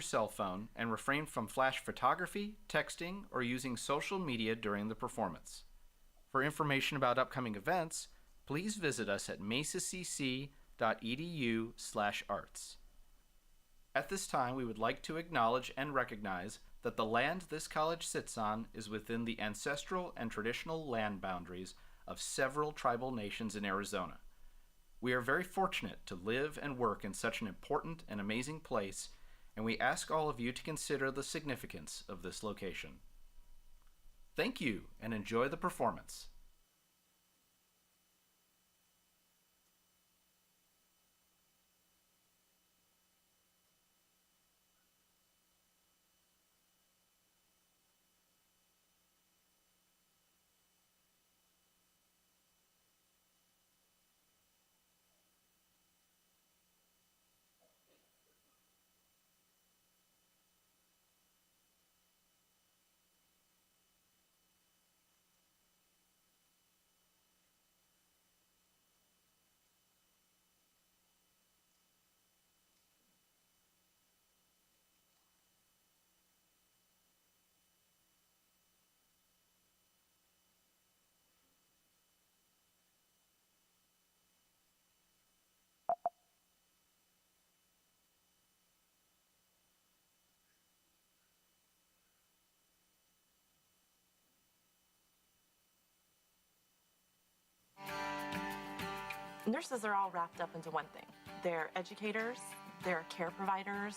cell phone and refrain from flash photography, texting, or using social media during the performance. For information about upcoming events, please visit us at macc.edu/arts. At this time, we would like to acknowledge and recognize that the land this college sits on is within the ancestral and traditional land boundaries of several tribal nations in Arizona. We are very fortunate to live and work in such an important and amazing place, and we ask all of you to consider the significance of this location. Thank you, and enjoy the performance. Nurses are all wrapped up into one thing. They're educators, they're care providers,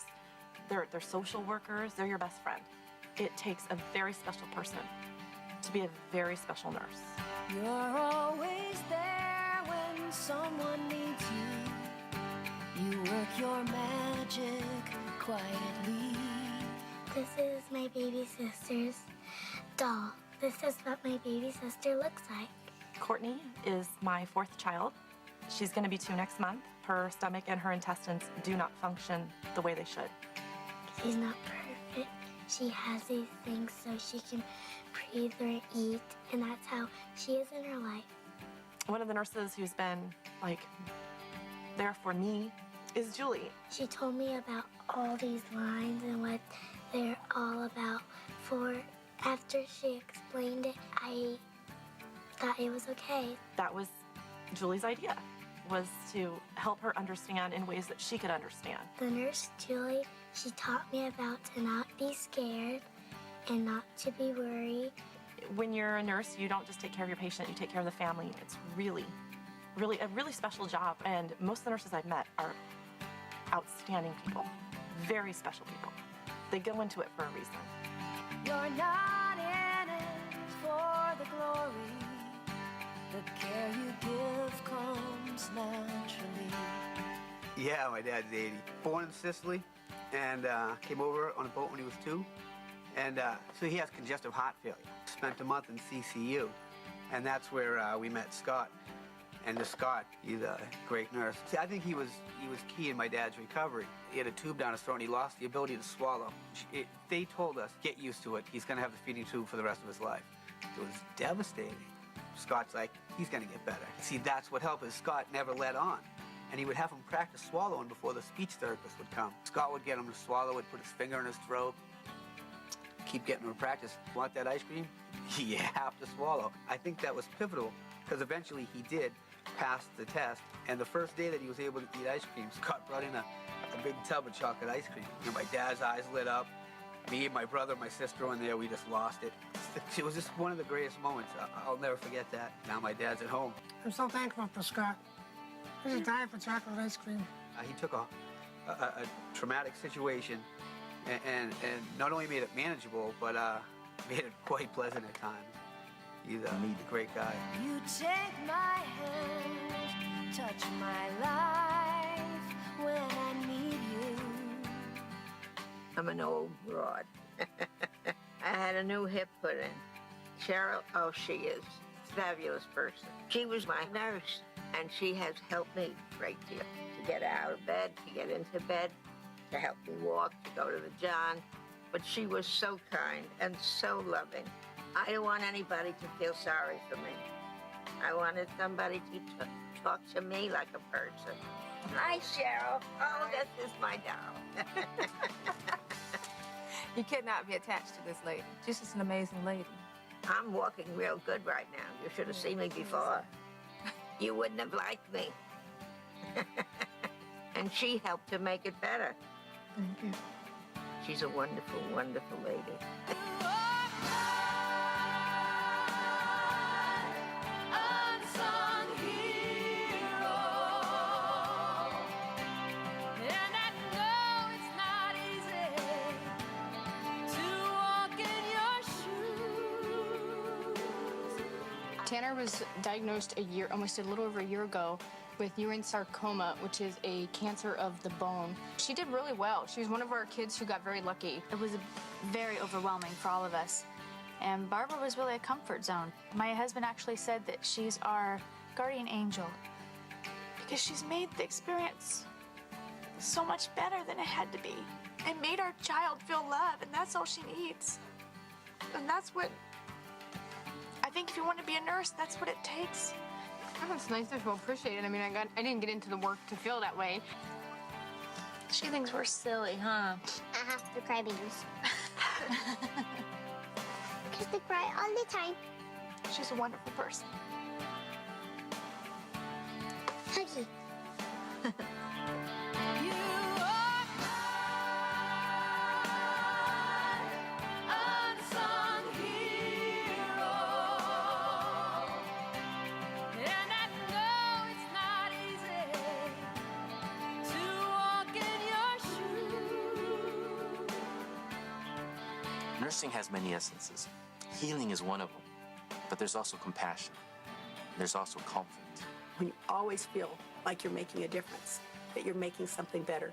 they're social workers, they're your best friend. It takes a very special person to be a very special nurse. You're always there when someone needs you. You work your magic quietly. This is my baby sister's doll. This is what my baby sister looks like. Courtney is my fourth child. She's going to be 2 next month. Her stomach and her intestines do not function the way they should. She's not perfect. She has these things so she can breathe or eat, and that's how she is in her life. One of the nurses who's been, there for me is Julie. She told me about all these lines and what they're all about. After she explained it, I thought it was okay. That was Julie's idea, was to help her understand in ways that she could understand. The nurse, Julie, she taught me about to not be scared and not to be worried. When you're a nurse, you don't just take care of your patient, you take care of the family. It's really a really special job, and most of the nurses I've met are outstanding people, very special people. They go into it for a reason. You're not in it for the glory. The care you give comes naturally. Yeah, my dad's 80. Born in Sicily and came over on a boat when he was 2. And so he has congestive heart failure. Spent a month in CCU, and that's where we met Scott. And Scott, he's a great nurse. See, I think he was key in my dad's recovery. He had a tube down his throat and he lost the ability to swallow. They told us, get used to it. He's gonna have the feeding tube for the rest of his life. It was devastating. Scott's like, he's gonna get better. See, that's what helped is Scott never let on. And he would have him practice swallowing before the speech therapist would come. Scott would get him to swallow, would put his finger in his throat, keep getting him to practice. Want that ice cream? You have to swallow. I think that was pivotal because eventually he did pass the test. And the first day that he was able to eat ice cream, Scott brought in a big tub of chocolate ice cream. And my dad's eyes lit up. Me, my brother, my sister in there, we just lost it. It was just one of the greatest moments. I'll never forget that. Now my dad's at home. I'm so thankful for Scott. He's dying for chocolate ice cream. He took a traumatic situation and not only made it manageable, but made it quite pleasant at times. He's a great guy. You take my hand, touch my life when I need you. I'm an old broad. I had a new hip put in. Cheryl, oh, she is a fabulous person. She was my nurse, and she has helped me a great deal to get out of bed, to get into bed, to help me walk, to go to the John. But she was so kind and so loving. I don't want anybody to feel sorry for me. I wanted somebody to talk to me like a person. Hi, Cheryl. Oh, this is my doll. You cannot be attached to this lady. She's just an amazing lady. I'm walking real good right now. You should have seen me before. You wouldn't have liked me. And she helped to make it better. Thank you. She's a wonderful, wonderful lady. Unsung hero. And I know it's not easy to walk in your shoes. Tanner was diagnosed almost a little over a year ago with urine sarcoma, which is a cancer of the bone. She did really well. She was one of our kids who got very lucky. It was very overwhelming for all of us. And Barbara was really a comfort zone. My husband actually said that she's our guardian angel because she's made the experience so much better than it had to be and made our child feel love, and that's all she needs. And that's what, I think if you want to be a nurse, that's what it takes. Oh, it's nice to feel appreciated. I mean, I didn't get into the work to feel that way. She thinks we're silly, huh? The crybabies. Because they cry all the time. She's a wonderful person. Huggy. You are my unsung hero. And I know it's not easy to walk in your shoes. Nursing has many essences. Healing is one of them, but there's also compassion. There's also comfort. When you always feel like you're making a difference, that you're making something better,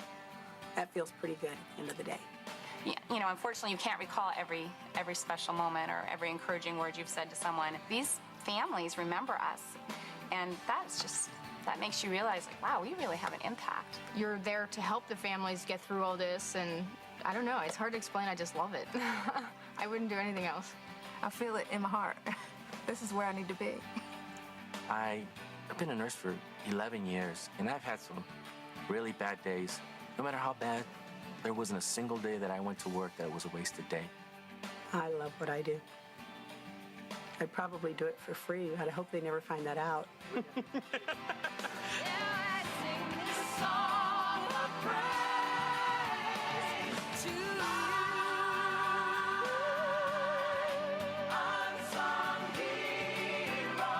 that feels pretty good at the end of the day. You know, unfortunately, you can't recall every special moment or every encouraging word you've said to someone. These families remember us, and that makes you realize, like, wow, we really have an impact. You're there to help the families get through all this, and I don't know, it's hard to explain. I just love it. I wouldn't do anything else. I feel it in my heart. This is where I need to be. I've been a nurse for 11 years, and I've had some really bad days. No matter how bad, there wasn't a single day that I went to work that was a wasted day. I love what I do. I'd probably do it for free. I hope they never find that out. Now I sing this song of praise to you, unsung hero.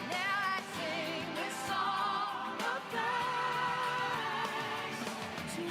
Now I sing this song of praise to you.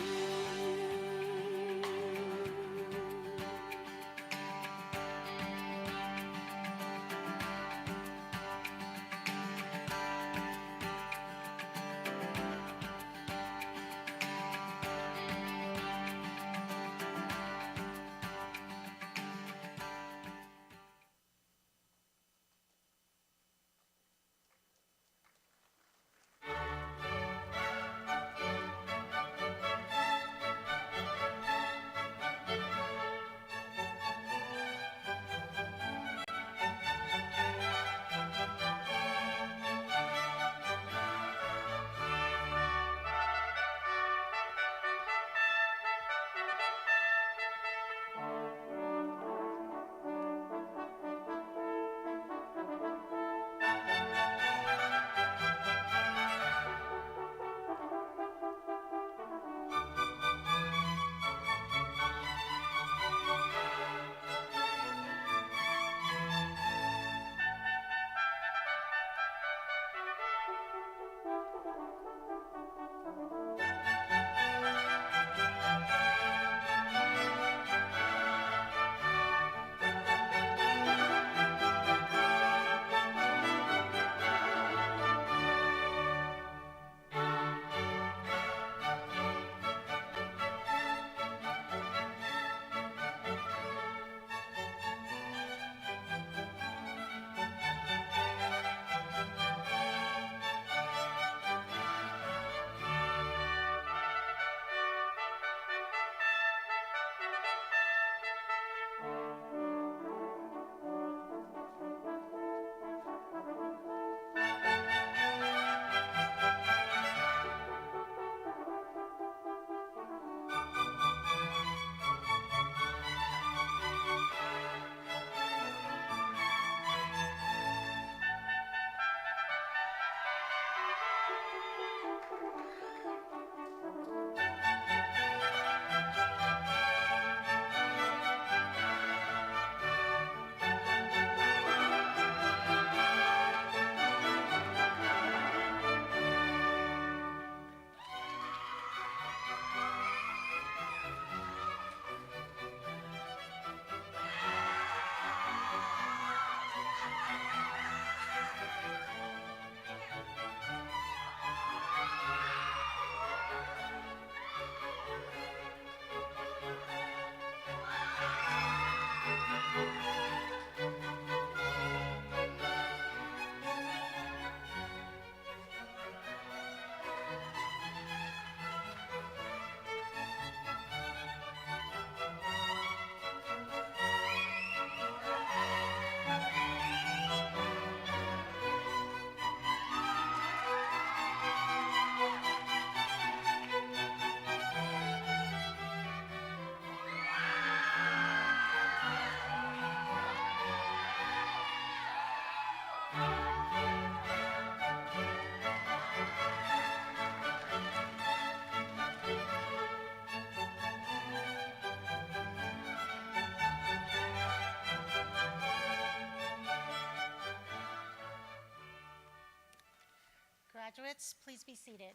graduates, please be seated.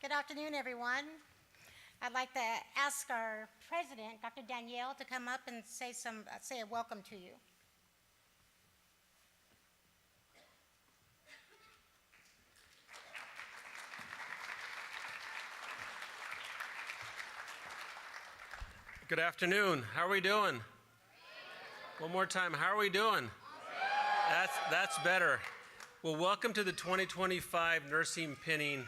Good afternoon, everyone. I'd like to ask our president, Dr. Danielle, to come up and say a welcome to you. Good afternoon. How are we doing? One more time. How are we doing? That's better. Well, welcome to the 2025 nursing pinning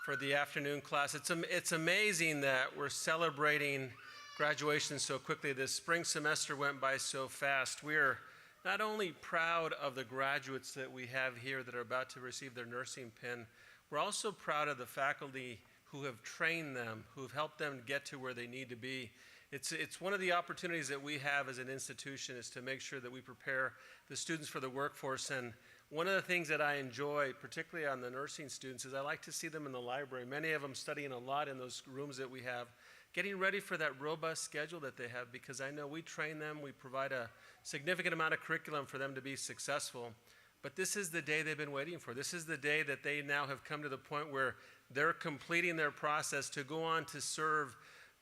for the afternoon class. It's amazing that we're celebrating graduation so quickly. This spring semester went by so fast. We're not only proud of the graduates that we have here that are about to receive their nursing pin, we're also proud of the faculty who have trained them, who have helped them get to where they need to be. It's one of the opportunities that we have as an institution is to make sure that we prepare the students for the workforce. And one of the things that I enjoy, particularly on the nursing students, is I like to see them in the library. Many of them studying a lot in those rooms that we have, getting ready for that robust schedule that they have, because I know we train them, we provide a significant amount of curriculum for them to be successful. But this is the day they've been waiting for. This is the day that they now have come to the point where they're completing their process to go on to serve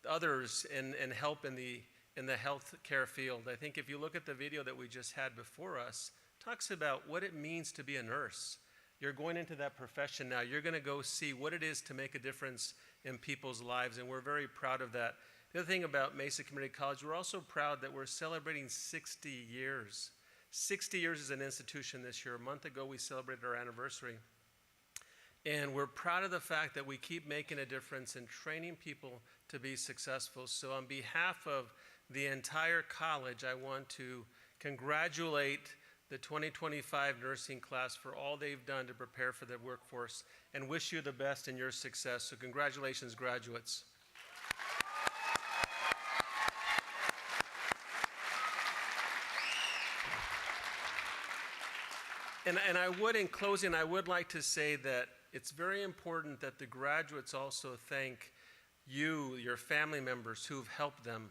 others and help in the health care field. I think if you look at the video that we just had before us, it talks about what it means to be a nurse. You're going into that profession now. You're going to go see what it is to make a difference in people's lives, and we're very proud of that. The other thing about Mesa Community College, we're also proud that we're celebrating 60 years. 60 years as an institution this year. A month ago, we celebrated our anniversary. And we're proud of the fact that we keep making a difference in training people to be successful. So on behalf of the entire college, I want to congratulate the 2025 nursing class for all they've done to prepare for the workforce and wish you the best in your success. So congratulations, graduates. And I would, in closing, I would like to say that it's very important that the graduates also thank you, your family members who've helped them.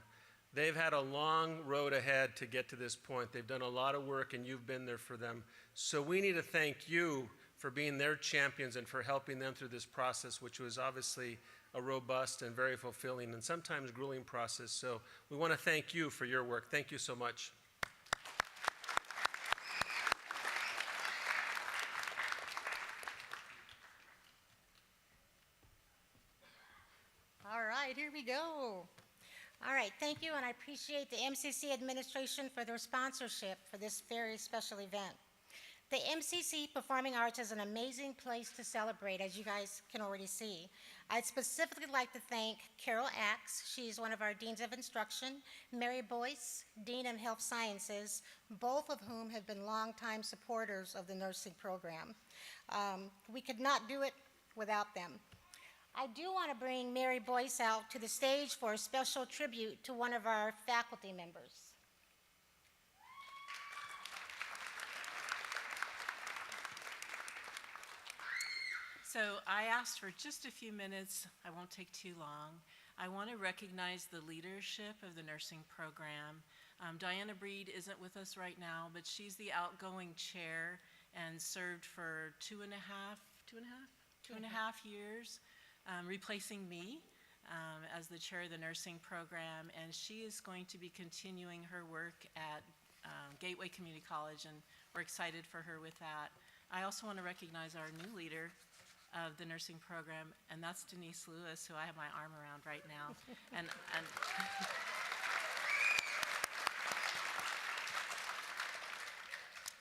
They've had a long road ahead to get to this point. They've done a lot of work and you've been there for them. So we need to thank you for being their champions and for helping them through this process, which was obviously a robust and very fulfilling and sometimes grueling process. So we want to thank you for your work. Thank you so much. All right, here we go. All right, thank you, and I appreciate the MCC administration for their sponsorship for this very special event. The MCC Performing Arts is an amazing place to celebrate, as you guys can already see. I'd specifically like to thank Carol Axe, she's one of our Deans of Instruction, Mary Boyce, Dean of Health Sciences, both of whom have been longtime supporters of the nursing program. We could not do it without them. I do want to bring Mary Boyce out to the stage for a special tribute to one of our faculty members. So I asked for just a few minutes. I won't take too long. I want to recognize the leadership of the nursing program. Diana Breed isn't with us right now, but she's the outgoing chair and served for two and a half years. Replacing me as the chair of the nursing program, and she is going to be continuing her work at Gateway Community College, and we're excited for her with that. I also want to recognize our new leader of the nursing program, and that's Denise Lewis, who I have my arm around right now. and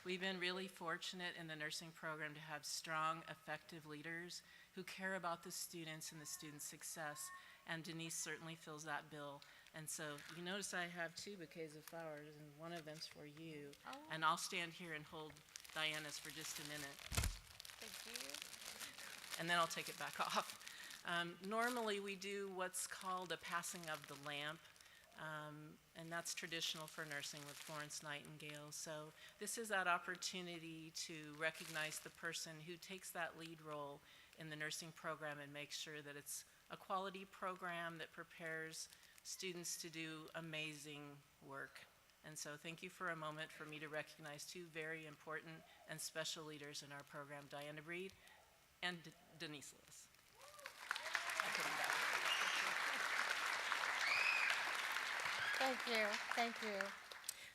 We've been really fortunate in the nursing program to have strong, effective leaders who care about the students and the students' success, and Denise certainly fills that bill. And so you notice I have two bouquets of flowers, and one of them's for you. Oh. And I'll stand here and hold Diana's for just a minute. Thank you. And then I'll take it back off. Normally we do what's called a passing of the lamp. And that's traditional for nursing with Florence Nightingale. So this is that opportunity to recognize the person who takes that lead role in the nursing program and makes sure that it's a quality program that prepares students to do amazing work. And so thank you for a moment for me to recognize two very important and special leaders in our program, Diana Breed and Denise Lewis. Thank you. Thank you.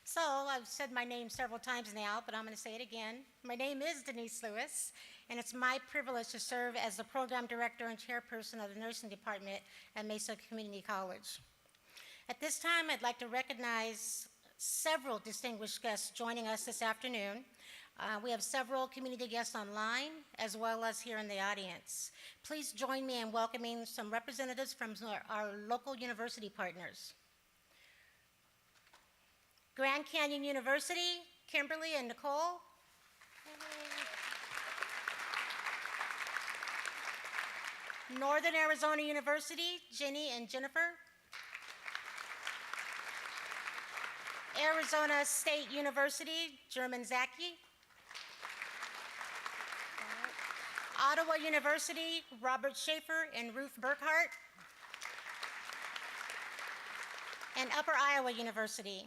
So I've said my name several times now, but I'm going to say it again. My name is Denise Lewis, and it's my privilege to serve as the program director and chairperson of the nursing department at Mesa Community College. At this time, I'd like to recognize several distinguished guests joining us this afternoon. We have several community guests online, as well as here in the audience. Please join me in welcoming some representatives from our local university partners. Grand Canyon University, Kimberly and Nicole. Northern Arizona University, Jenny and Jennifer. Arizona State University, German Zaki. Ottawa University, Robert Schaefer and Ruth Burkhart. And Upper Iowa University.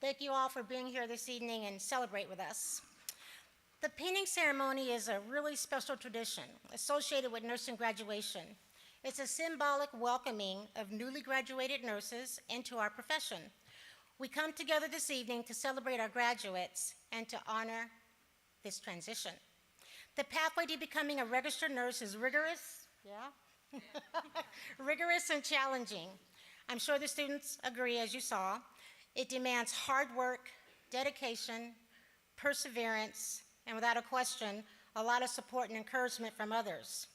Thank you all for being here this evening and celebrate with us. The painting ceremony is a really special tradition associated with nursing graduation. It's a symbolic welcoming of newly graduated nurses into our profession. We come together this evening to celebrate our graduates and to honor this transition. The pathway to becoming a registered nurse is rigorous, rigorous and challenging. I'm sure the students agree, as you saw. It demands hard work, dedication, perseverance, and without a question, a lot of support and encouragement from others.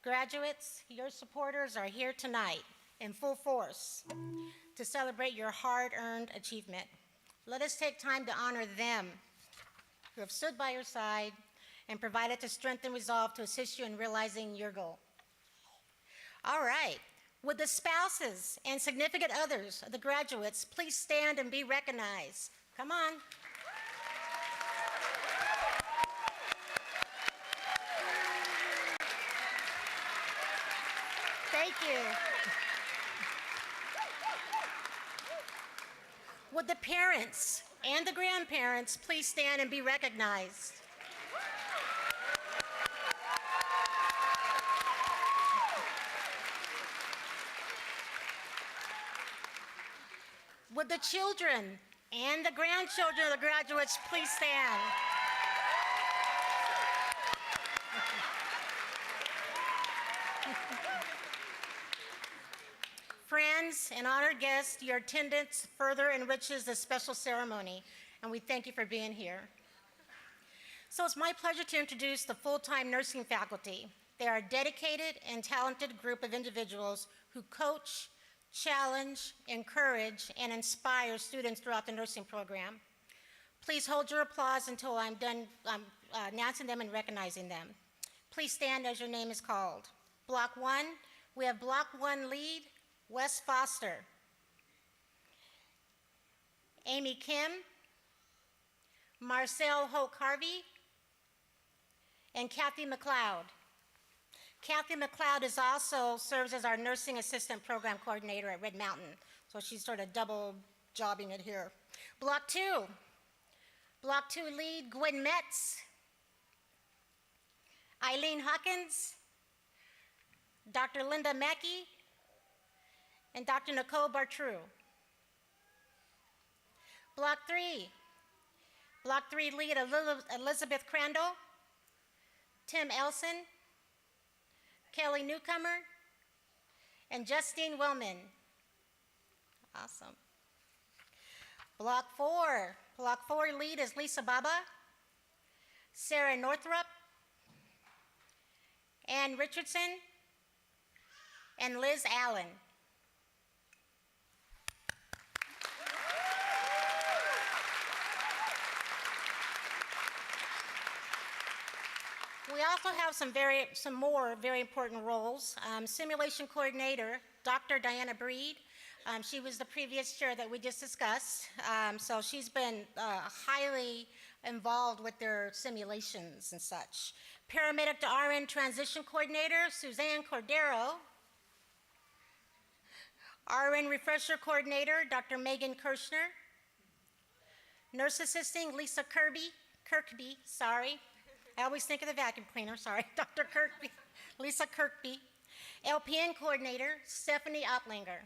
Graduates, your supporters are here tonight in full force to celebrate your hard-earned achievement. Let us take time to honor them who have stood by your side and provided the strength and resolve to assist you in realizing your goal. All right. Would the spouses and significant others of the graduates please stand and be recognized? Come on. Thank you. Would the parents and the grandparents please stand and be recognized? Would the children and the grandchildren of the graduates please stand? Friends and honored guests, your attendance further enriches this special ceremony, and we thank you for being here. So it's my pleasure to introduce the full-time nursing faculty. They are a dedicated and talented group of individuals who coach, challenge, encourage, and inspire students throughout the nursing program. Please hold your applause until I'm done announcing them and recognizing them. Please stand as your name is called. Block 1, we have Block 1 lead, Wes Foster. Amy Kim, Marcel Hoke-Harvey, and Kathy McLeod. Kathy McLeod also serves as our nursing assistant program coordinator at Red Mountain, so she's sort of double jobbing it here. Block 2 lead, Gwen Metz, Eileen Hawkins, Dr. Linda Mackey, and Dr. Nicole Bartrou. Block 3 lead, Elizabeth Crandall, Tim Elson, Kelly Newcomer, and Justine Wellman. Awesome. Block 4 lead is Lisa Baba, Sarah Northrup, Ann Richardson, and Liz Allen. We also have some more very important roles. Simulation coordinator, Dr. Diana Breed. She was the previous chair that we just discussed. So she's been highly involved with their simulations and such. Paramedic to RN transition coordinator, Suzanne Cordero. RN refresher coordinator, Dr. Megan Kirshner. Nurse assisting, Lisa Kirkby, sorry. I always think of the vacuum cleaner, sorry, Dr. Kirkby, Lisa Kirkby. LPN coordinator, Stephanie Oplinger.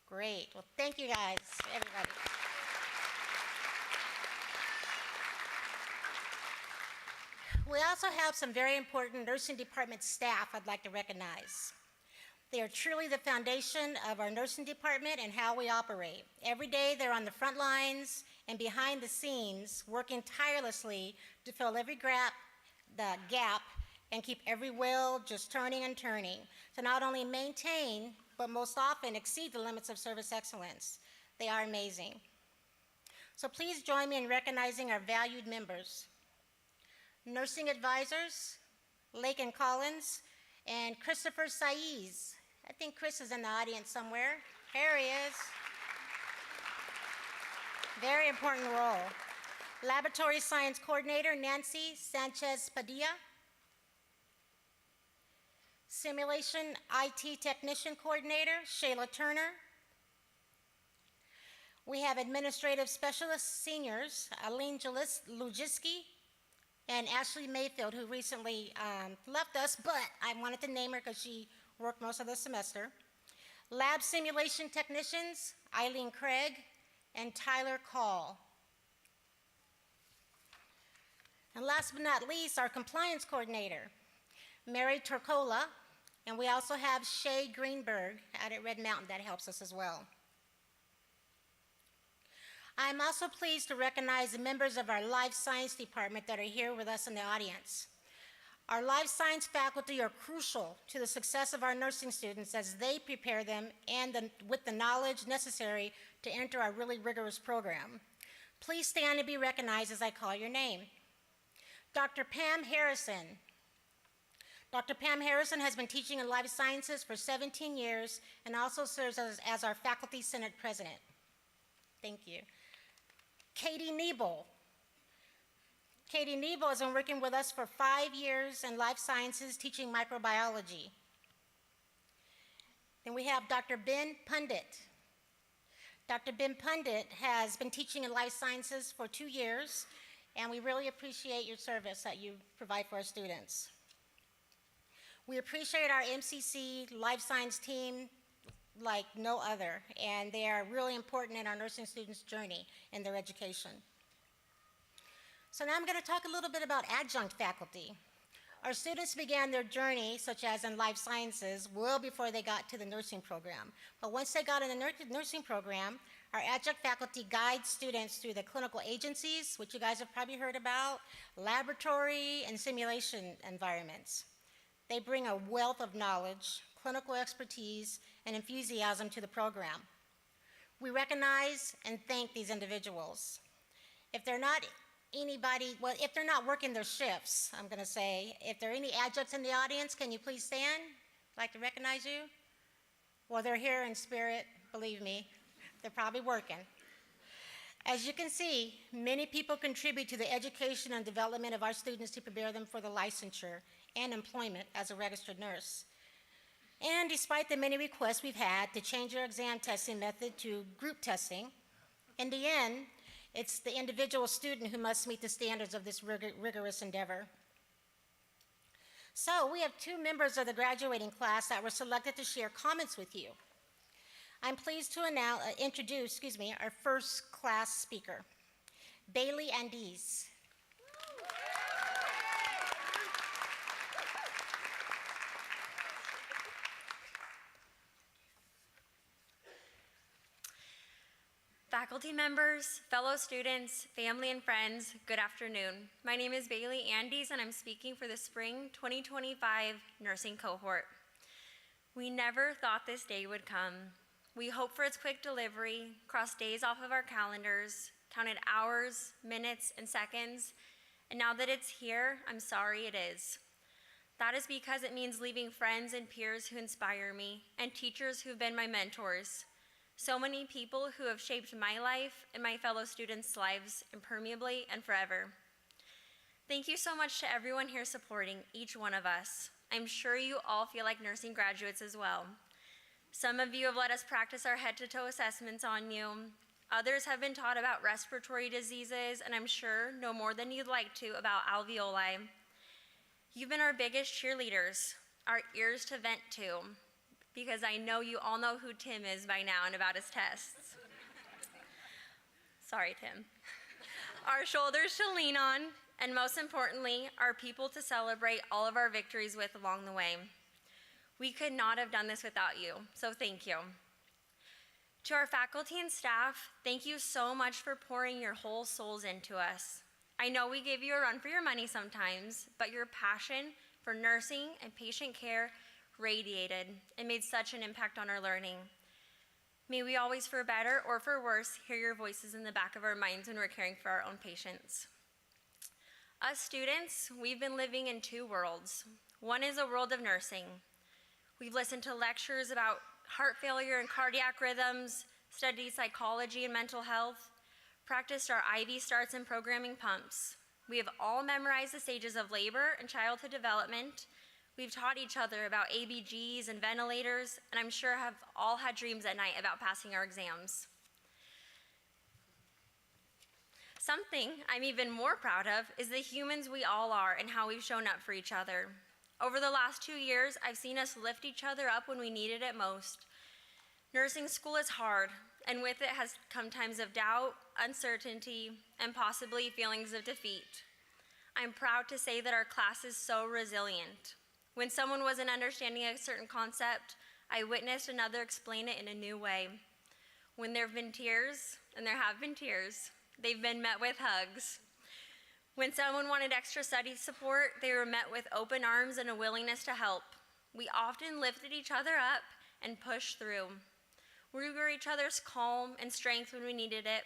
Great, well, thank you guys, everybody. We also have some very important nursing department staff I'd like to recognize. They are truly the foundation of our nursing department and how we operate. Every day they're on the front lines and behind the scenes, working tirelessly to fill every gap and keep every wheel just turning and turning to not only maintain, but most often exceed the limits of service excellence. They are amazing. So please join me in recognizing our valued members. Nursing advisors, Lakin Collins and Christopher Saiz. I think Chris is in the audience somewhere. Here he is. Very important role. Laboratory Science Coordinator, Nancy Sanchez Padilla. Simulation IT Technician Coordinator, Shayla Turner. We have Administrative Specialist Seniors, Aline Lujiski and Ashley Mayfield, who recently left us, but I wanted to name her because she worked most of the semester. Lab Simulation Technicians, Eileen Craig and Tyler Call. And last but not least, our Compliance Coordinator, Mary Turcola, and we also have Shay Greenberg out at Red Mountain that helps us as well. I'm also pleased to recognize the members of our Life Science Department that are here with us in the audience. Our life science faculty are crucial to the success of our nursing students as they prepare them with the knowledge necessary to enter our really rigorous program. Please stand and be recognized as I call your name. Dr. Pam Harrison. Dr. Pam Harrison has been teaching in life sciences for 17 years and also serves as our Faculty Senate President. Thank you. Katie Nebel. Katie Nebel has been working with us for 5 years in life sciences, teaching microbiology. Then we have Dr. Ben Pundit. Dr. Ben Pundit has been teaching in life sciences for 2 years, and we really appreciate your service that you provide for our students. We appreciate our MCC life science team like no other, and they are really important in our nursing students' journey in their education. So now I'm going to talk a little bit about adjunct faculty. Our students began their journey, such as in life sciences, well before they got to the nursing program. But once they got in the nursing program, our adjunct faculty guides students through the clinical agencies, which you guys have probably heard about, laboratory and simulation environments. They bring a wealth of knowledge, clinical expertise, and enthusiasm to the program. We recognize and thank these individuals. If they're not working their shifts, I'm gonna say, if there are any adjuncts in the audience, can you please stand? I'd like to recognize you. Well, they're here in spirit, believe me. They're probably working. As you can see, many people contribute to the education and development of our students to prepare them for the licensure and employment as a registered nurse. And despite the many requests we've had to change our exam testing method to group testing, in the end, it's the individual student who must meet the standards of this rigorous endeavor. So we have 2 members of the graduating class that were selected to share comments with you. I'm pleased to introduce our first class speaker, Bailey Andes. Faculty members, fellow students, family and friends, good afternoon. My name is Bailey Andes and I'm speaking for the spring 2025 nursing cohort. We never thought this day would come. We hoped for its quick delivery, crossed days off of our calendars, counted hours, minutes, and seconds, and now that it's here, I'm sorry it is. That is because it means leaving friends and peers who inspire me and teachers who've been my mentors. So many people who have shaped my life and my fellow students' lives impermeably and forever. Thank you so much to everyone here supporting each one of us. I'm sure you all feel like nursing graduates as well. Some of you have let us practice our head-to-toe assessments on you. Others have been taught about respiratory diseases, and I'm sure know more than you'd like to about alveoli. You've been our biggest cheerleaders, our ears to vent to, because I know you all know who Tim is by now and about his tests. Sorry, Tim. Our shoulders to lean on, and most importantly, our people to celebrate all of our victories with along the way. We could not have done this without you, so thank you. To our faculty and staff, thank you so much for pouring your whole souls into us. I know we give you a run for your money sometimes, but your passion for nursing and patient care radiated and made such an impact on our learning. May we always, for better or for worse, hear your voices in the back of our minds when we're caring for our own patients. Us students, we've been living in two worlds. One is a world of nursing. We've listened to lectures about heart failure and cardiac rhythms, studied psychology and mental health, practiced our IV starts and programming pumps. We have all memorized the stages of labor and childhood development. We've taught each other about ABGs and ventilators, and I'm sure have all had dreams at night about passing our exams. Something I'm even more proud of is the humans we all are and how we've shown up for each other. Over the last 2 years, I've seen us lift each other up when we needed it most. Nursing school is hard, and with it has come times of doubt, uncertainty, and possibly feelings of defeat. I'm proud to say that our class is so resilient. When someone wasn't understanding a certain concept, I witnessed another explain it in a new way. When there have been tears, and there have been tears, they've been met with hugs. When someone wanted extra study support, they were met with open arms and a willingness to help. We often lifted each other up and pushed through. We were each other's calm and strength when we needed it.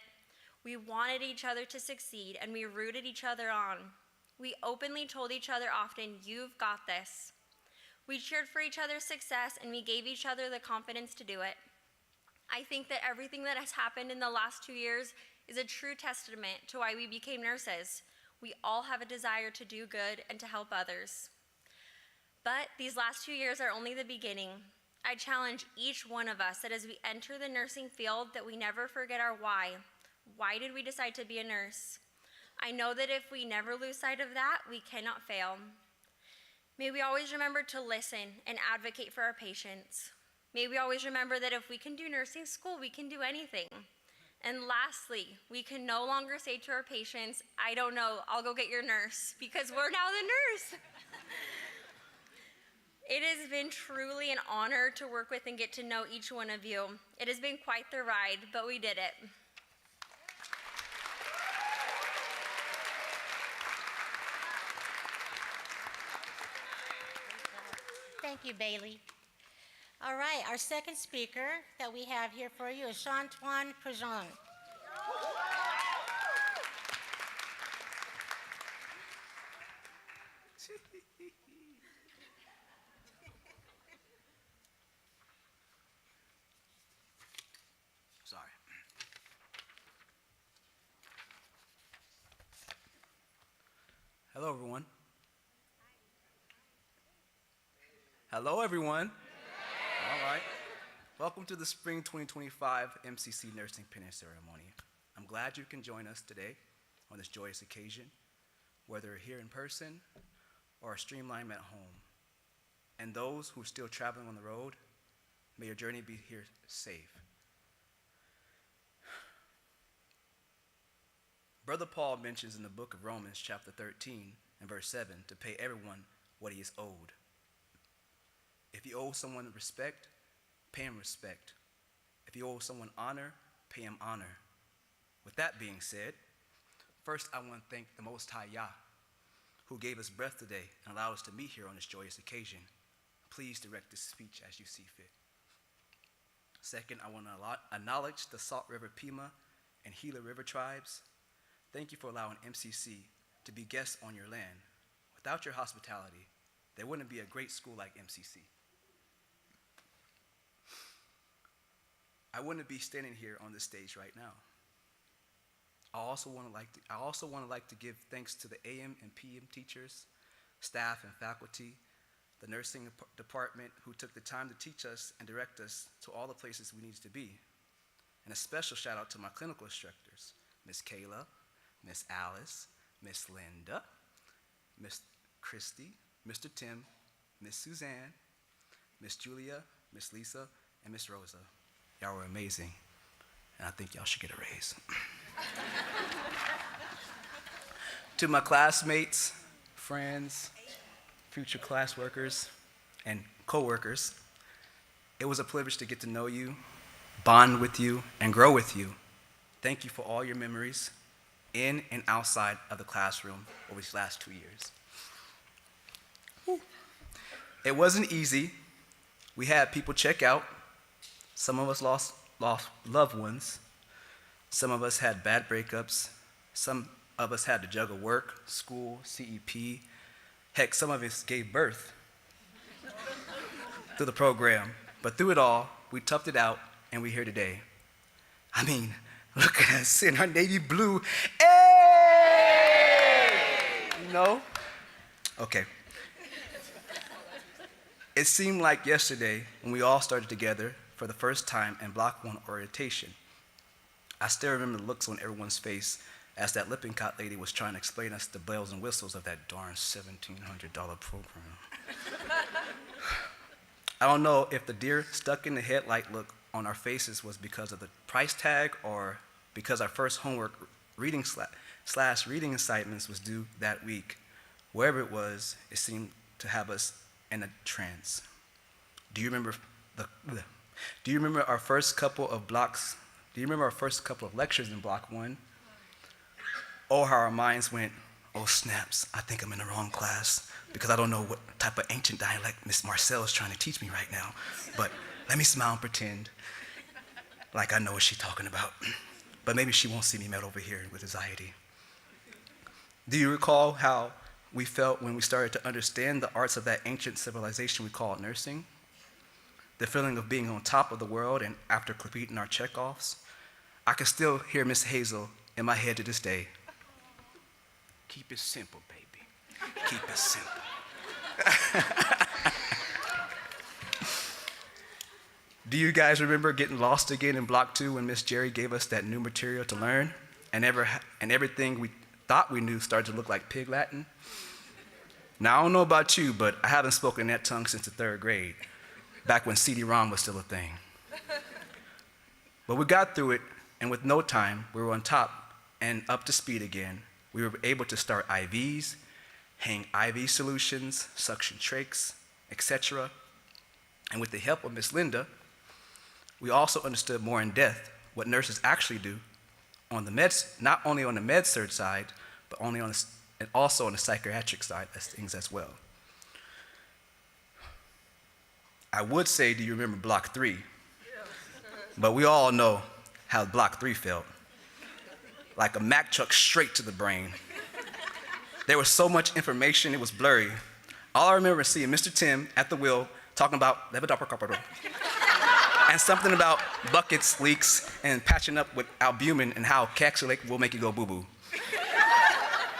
We wanted each other to succeed, and we rooted each other on. We openly told each other often, "You've got this." We cheered for each other's success, and we gave each other the confidence to do it. I think that everything that has happened in the last 2 years is a true testament to why we became nurses. We all have a desire to do good and to help others. But these last 2 years are only the beginning. I challenge each one of us that as we enter the nursing field, that we never forget our why. Why did we decide to be a nurse? I know that if we never lose sight of that, we cannot fail. May we always remember to listen and advocate for our patients. May we always remember that if we can do nursing school, we can do anything. And lastly, we can no longer say to our patients, "I don't know, I'll go get your nurse," because we're now the nurse. It has been truly an honor to work with and get to know each one of you. It has been quite the ride, but we did it. Thank you, Bailey. All right, our second speaker that we have here for you is Chantuan Prejean. Sorry. Hello, everyone. Hello, everyone. All right. Welcome to the Spring 2025 MCC Nursing Pinning Ceremony. I'm glad you can join us today on this joyous occasion, whether here in person or streamlined at home. And those who are still traveling on the road, may your journey be here safe. Brother Paul mentions in the book of Romans, chapter 13 and verse 7, to pay everyone what he is owed. If you owe someone respect, pay him respect. If you owe someone honor, pay him honor. With that being said, first I want to thank the Most High Yah, who gave us breath today and allowed us to meet here on this joyous occasion. Please direct this speech as you see fit. Second, I want to acknowledge the Salt River Pima and Gila River tribes. Thank you for allowing MCC to be guests on your land. Without your hospitality, there wouldn't be a great school like MCC. I wouldn't be standing here on this stage right now. I also want to give thanks to the AM and PM teachers, staff and faculty, the nursing department who took the time to teach us and direct us to all the places we needed to be. And a special shout out to my clinical instructors, Miss Kayla, Miss Alice, Miss Linda, Miss Christy, Mr. Tim, Miss Suzanne, Miss Julia, Miss Lisa, and Miss Rosa. Y'all were amazing, and I think y'all should get a raise. To my classmates, friends, future class workers, and co-workers, it was a privilege to get to know you, bond with you, and grow with you. Thank you for all your memories in and outside of the classroom over these last 2 years. It wasn't easy. We had people check out. Some of us lost loved ones. Some of us had bad breakups. Some of us had to juggle work, school, CEP. Heck, some of us gave birth through the program. But through it all, we toughed it out, and we're here today. I mean, look at us in our navy blue. Hey! You know? Okay. It seemed like yesterday when we all started together for the first time in Block 1 orientation. I still remember the looks on everyone's face as that Lippincott lady was trying to explain us the bells and whistles of that darn $1,700 program. I don't know if the deer stuck in the headlight look on our faces was because of the price tag or because our first homework reading slash reading assignments was due that week. Wherever it was, it seemed to have us in a trance. Do you remember our first couple of blocks? Do you remember our first couple of lectures in Block 1? Oh, how our minds went, oh snaps, I think I'm in the wrong class because I don't know what type of ancient dialect Miss Marcel is trying to teach me right now. But let me smile and pretend like I know what she's talking about. But maybe she won't see me melt over here with anxiety. Do you recall how we felt when we started to understand the arts of that ancient civilization we call nursing? The feeling of being on top of the world, and after completing our checkoffs, I can still hear Miss Hazel in my head to this day. Keep it simple, baby. Keep it simple. Do you guys remember getting lost again in Block 2 when Miss Jerry gave us that new material to learn, and everything we thought we knew started to look like Pig Latin? Now, I don't know about you, but I haven't spoken that tongue since the 3rd grade, back when CD-ROM was still a thing. But we got through it, and with no time, we were on top and up to speed again. We were able to start IVs, hang IV solutions, suction trachs, etc. And with the help of Miss Linda, we also understood more in depth what nurses actually do on the meds, not only on the med-surg side, but and also on the psychiatric side of things as well. I would say, do you remember Block 3? But we all know how Block 3 felt. Like a Mack truck straight to the brain. There was so much information, it was blurry. All I remember is seeing Mr. Tim at the wheel talking about levodopa and something about buckets, leaks, and patching up with albumin and how Caxolate will make you go boo-boo.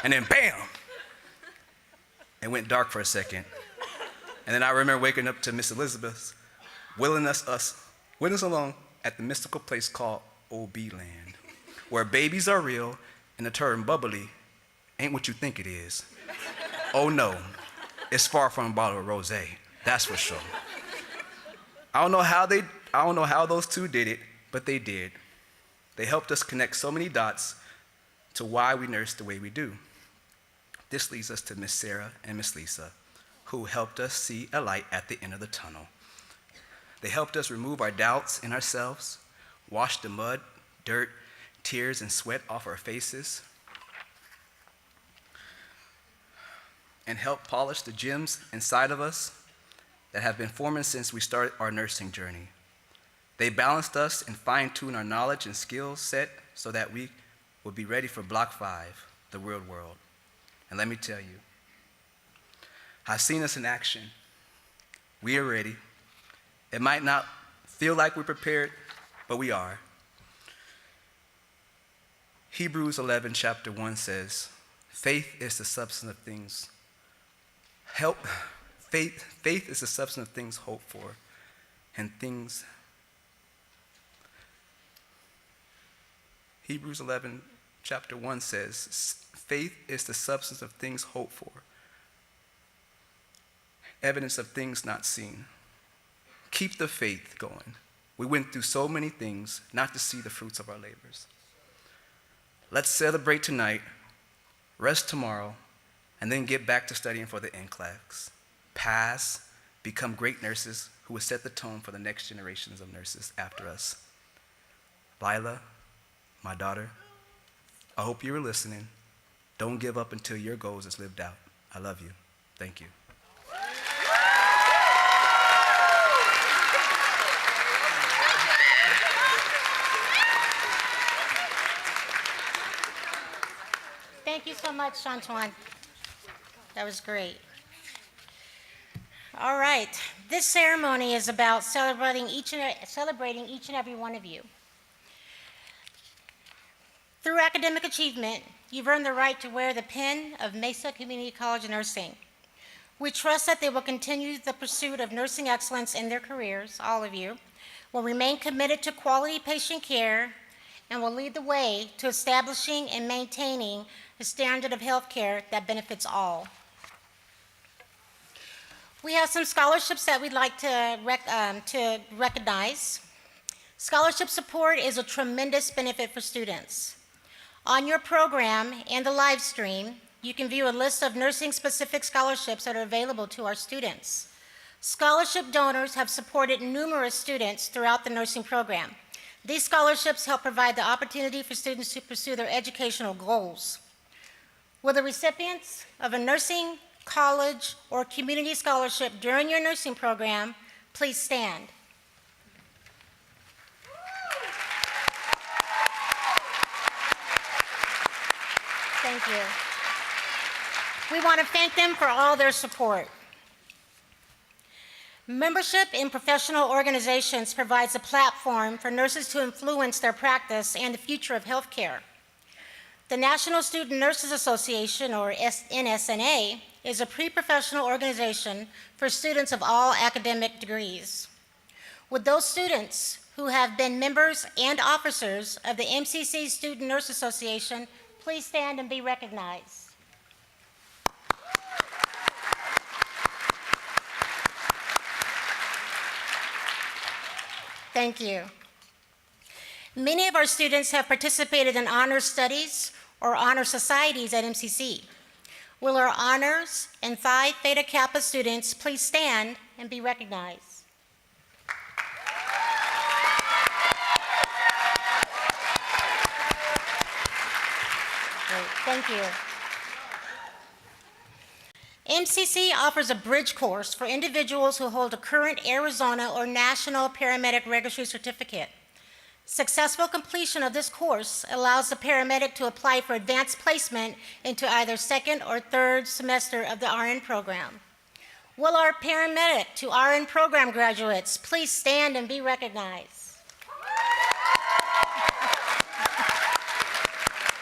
And then bam! It went dark for a second. And then I remember waking up to Miss Elizabeth willing us along at the mystical place called OB Land, where babies are real and the term bubbly ain't what you think it is. Oh no, it's far from a bottle of rosé, that's for sure. I don't know how those two did it, but they did. They helped us connect so many dots to why we nurse the way we do. This leads us to Miss Sarah and Miss Lisa, who helped us see a light at the end of the tunnel. They helped us remove our doubts in ourselves, wash the mud, dirt, tears, and sweat off our faces, and help polish the gems inside of us that have been forming since we started our nursing journey. They balanced us and fine-tuned our knowledge and skill set so that we would be ready for Block 5, the real world. And let me tell you, I've seen us in action. We are ready. It might not feel like we're prepared, but we are. Hebrews 11, chapter 1 says, faith is the substance of things faith is the substance of things hoped for, and things Hebrews 11, chapter 1 says, faith is the substance of things hoped for, evidence of things not seen. Keep the faith going. We went through so many things not to see the fruits of our labors. Let's celebrate tonight, rest tomorrow, and then get back to studying for the NCLEX. Pass, become great nurses who will set the tone for the next generations of nurses after us. Lila, my daughter, I hope you were listening. Don't give up until your goals is lived out. I love you. Thank you. Thank you so much, Shantuan. That was great. All right. This ceremony is about celebrating each and every one of you. Through academic achievement, you've earned the right to wear the pin of Mesa Community College of Nursing. We trust that they will continue the pursuit of nursing excellence in their careers, all of you, will remain committed to quality patient care, and will lead the way to establishing and maintaining a standard of health care that benefits all. We have some scholarships that we'd like to recognize. Scholarship support is a tremendous benefit for students. On your program and the live stream, you can view a list of nursing-specific scholarships that are available to our students. Scholarship donors have supported numerous students throughout the nursing program. These scholarships help provide the opportunity for students to pursue their educational goals. Will the recipients of a nursing, college, or community scholarship during your nursing program please stand? Thank you. We want to thank them for all their support. Membership in professional organizations provides a platform for nurses to influence their practice and the future of healthcare. The National Student Nurses Association, or NSNA, is a pre-professional organization for students of all academic degrees. Would those students who have been members and officers of the MCC Student Nurse Association please stand and be recognized? Thank you. Many of our students have participated in honor studies or honor societies at MCC. Will our honors and Phi Theta Kappa students please stand and be recognized? Great, thank you. MCC offers a bridge course for individuals who hold a current Arizona or National Paramedic Registry Certificate. Successful completion of this course allows the paramedic to apply for advanced placement into either second or third semester of the RN program. Will our paramedic to RN program graduates please stand and be recognized?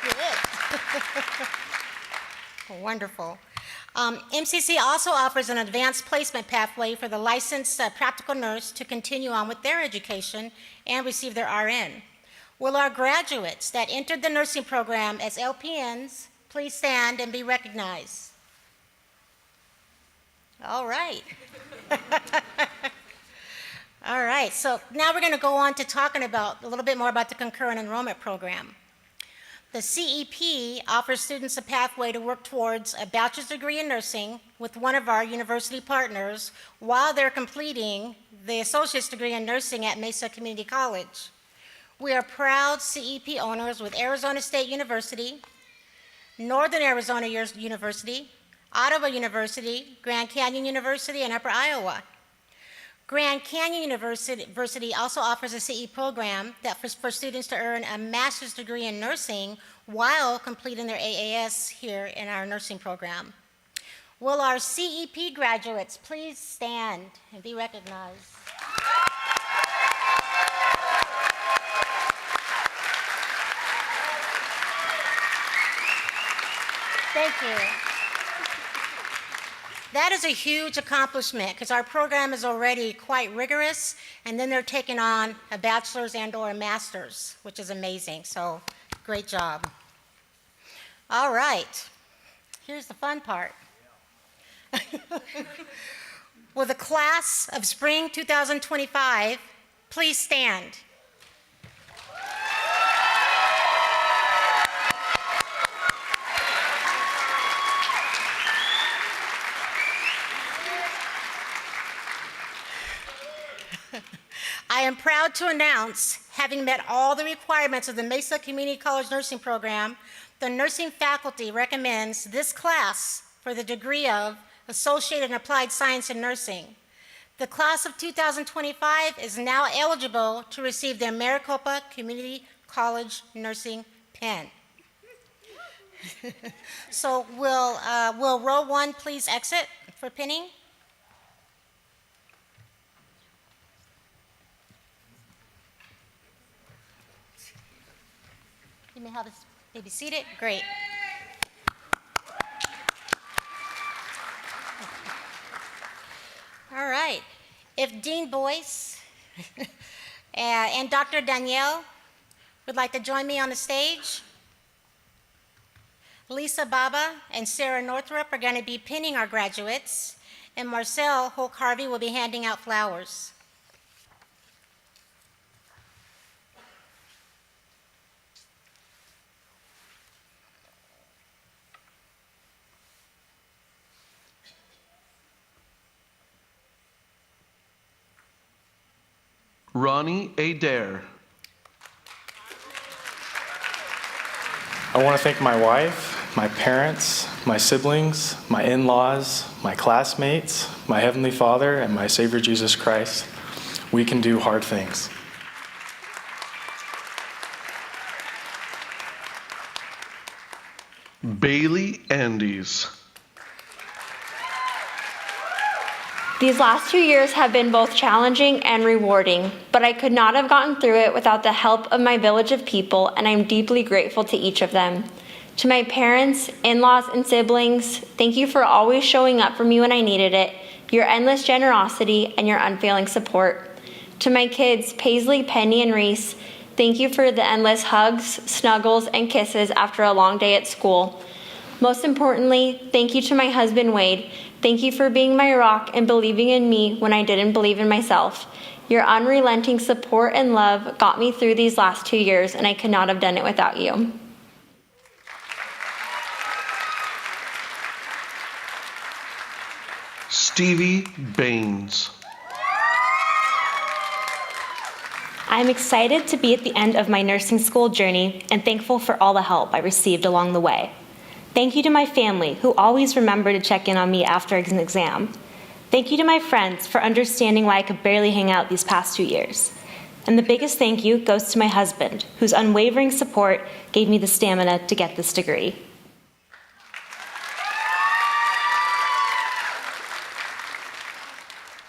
Good. Wonderful. MCC also offers an advanced placement pathway for the licensed practical nurse to continue on with their education and receive their RN. Will our graduates that entered the nursing program as LPNs please stand and be recognized? All right. All right, so now we're going to go on to talking about a little bit more about the concurrent enrollment program. The CEP offers students a pathway to work towards a bachelor's degree in nursing with one of our university partners while they're completing the associate's degree in nursing at Mesa Community College. We are proud CEP owners with Arizona State University, Northern Arizona University, Ottawa University, Grand Canyon University, and Upper Iowa. Grand Canyon University also offers a CE program that for students to earn a master's degree in nursing while completing their AAS here in our nursing program. Will our CEP graduates please stand and be recognized? Thank you. That is a huge accomplishment because our program is already quite rigorous, and then they're taking on a bachelor's and or a master's, which is amazing. So Great job. All right. Here's the fun part. Will the class of spring 2025 please stand? I am proud to announce, having met all the requirements of the Mesa Community College Nursing Program, the nursing faculty recommends this class for the degree of Associate in Applied Science in Nursing. The class of 2025 is now eligible to receive the Maricopa Community College Nursing Pin. So will row one please exit for pinning? You may have this maybe seated. Great. All right. If Dean Boyce and Dr. Danielle would like to join me on the stage. Lisa Baba and Sarah Northrup are going to be pinning our graduates, and Marcel Hulk-Harvey will be handing out flowers. Ronnie Adair. I want to thank my wife, my parents, my siblings, my in-laws, my classmates, my Heavenly Father, and my Savior Jesus Christ. We can do hard things. Bailey Andes. These last 2 years have been both challenging and rewarding, but I could not have gotten through it without the help of my village of people, and I'm deeply grateful to each of them. To my parents, in-laws, and siblings, thank you for always showing up for me when I needed it, your endless generosity, and your unfailing support. To my kids, Paisley, Penny, and Reese, thank you for the endless hugs, snuggles, and kisses after a long day at school. Most importantly, thank you to my husband, Wade. Thank you for being my rock and believing in me when I didn't believe in myself. Your unrelenting support and love got me through these last 2 years, and I could not have done it without you. Stevie Baines. I'm excited to be at the end of my nursing school journey and thankful for all the help I received along the way. Thank you to my family, who always remember to check in on me after an exam. Thank you to my friends for understanding why I could barely hang out these past 2 years. And the biggest thank you goes to my husband, whose unwavering support gave me the stamina to get this degree.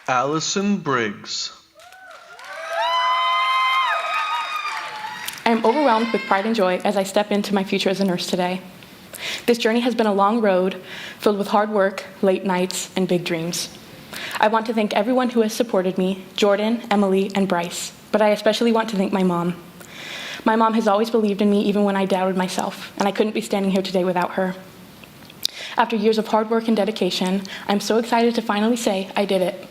Allison Briggs. I am overwhelmed with pride and joy as I step into my future as a nurse today. This journey has been a long road filled with hard work, late nights, and big dreams. I want to thank everyone who has supported me, Jordan, Emily, and Bryce, but I especially want to thank my mom. My mom has always believed in me even when I doubted myself, and I couldn't be standing here today without her. After years of hard work and dedication, I'm so excited to finally say I did it.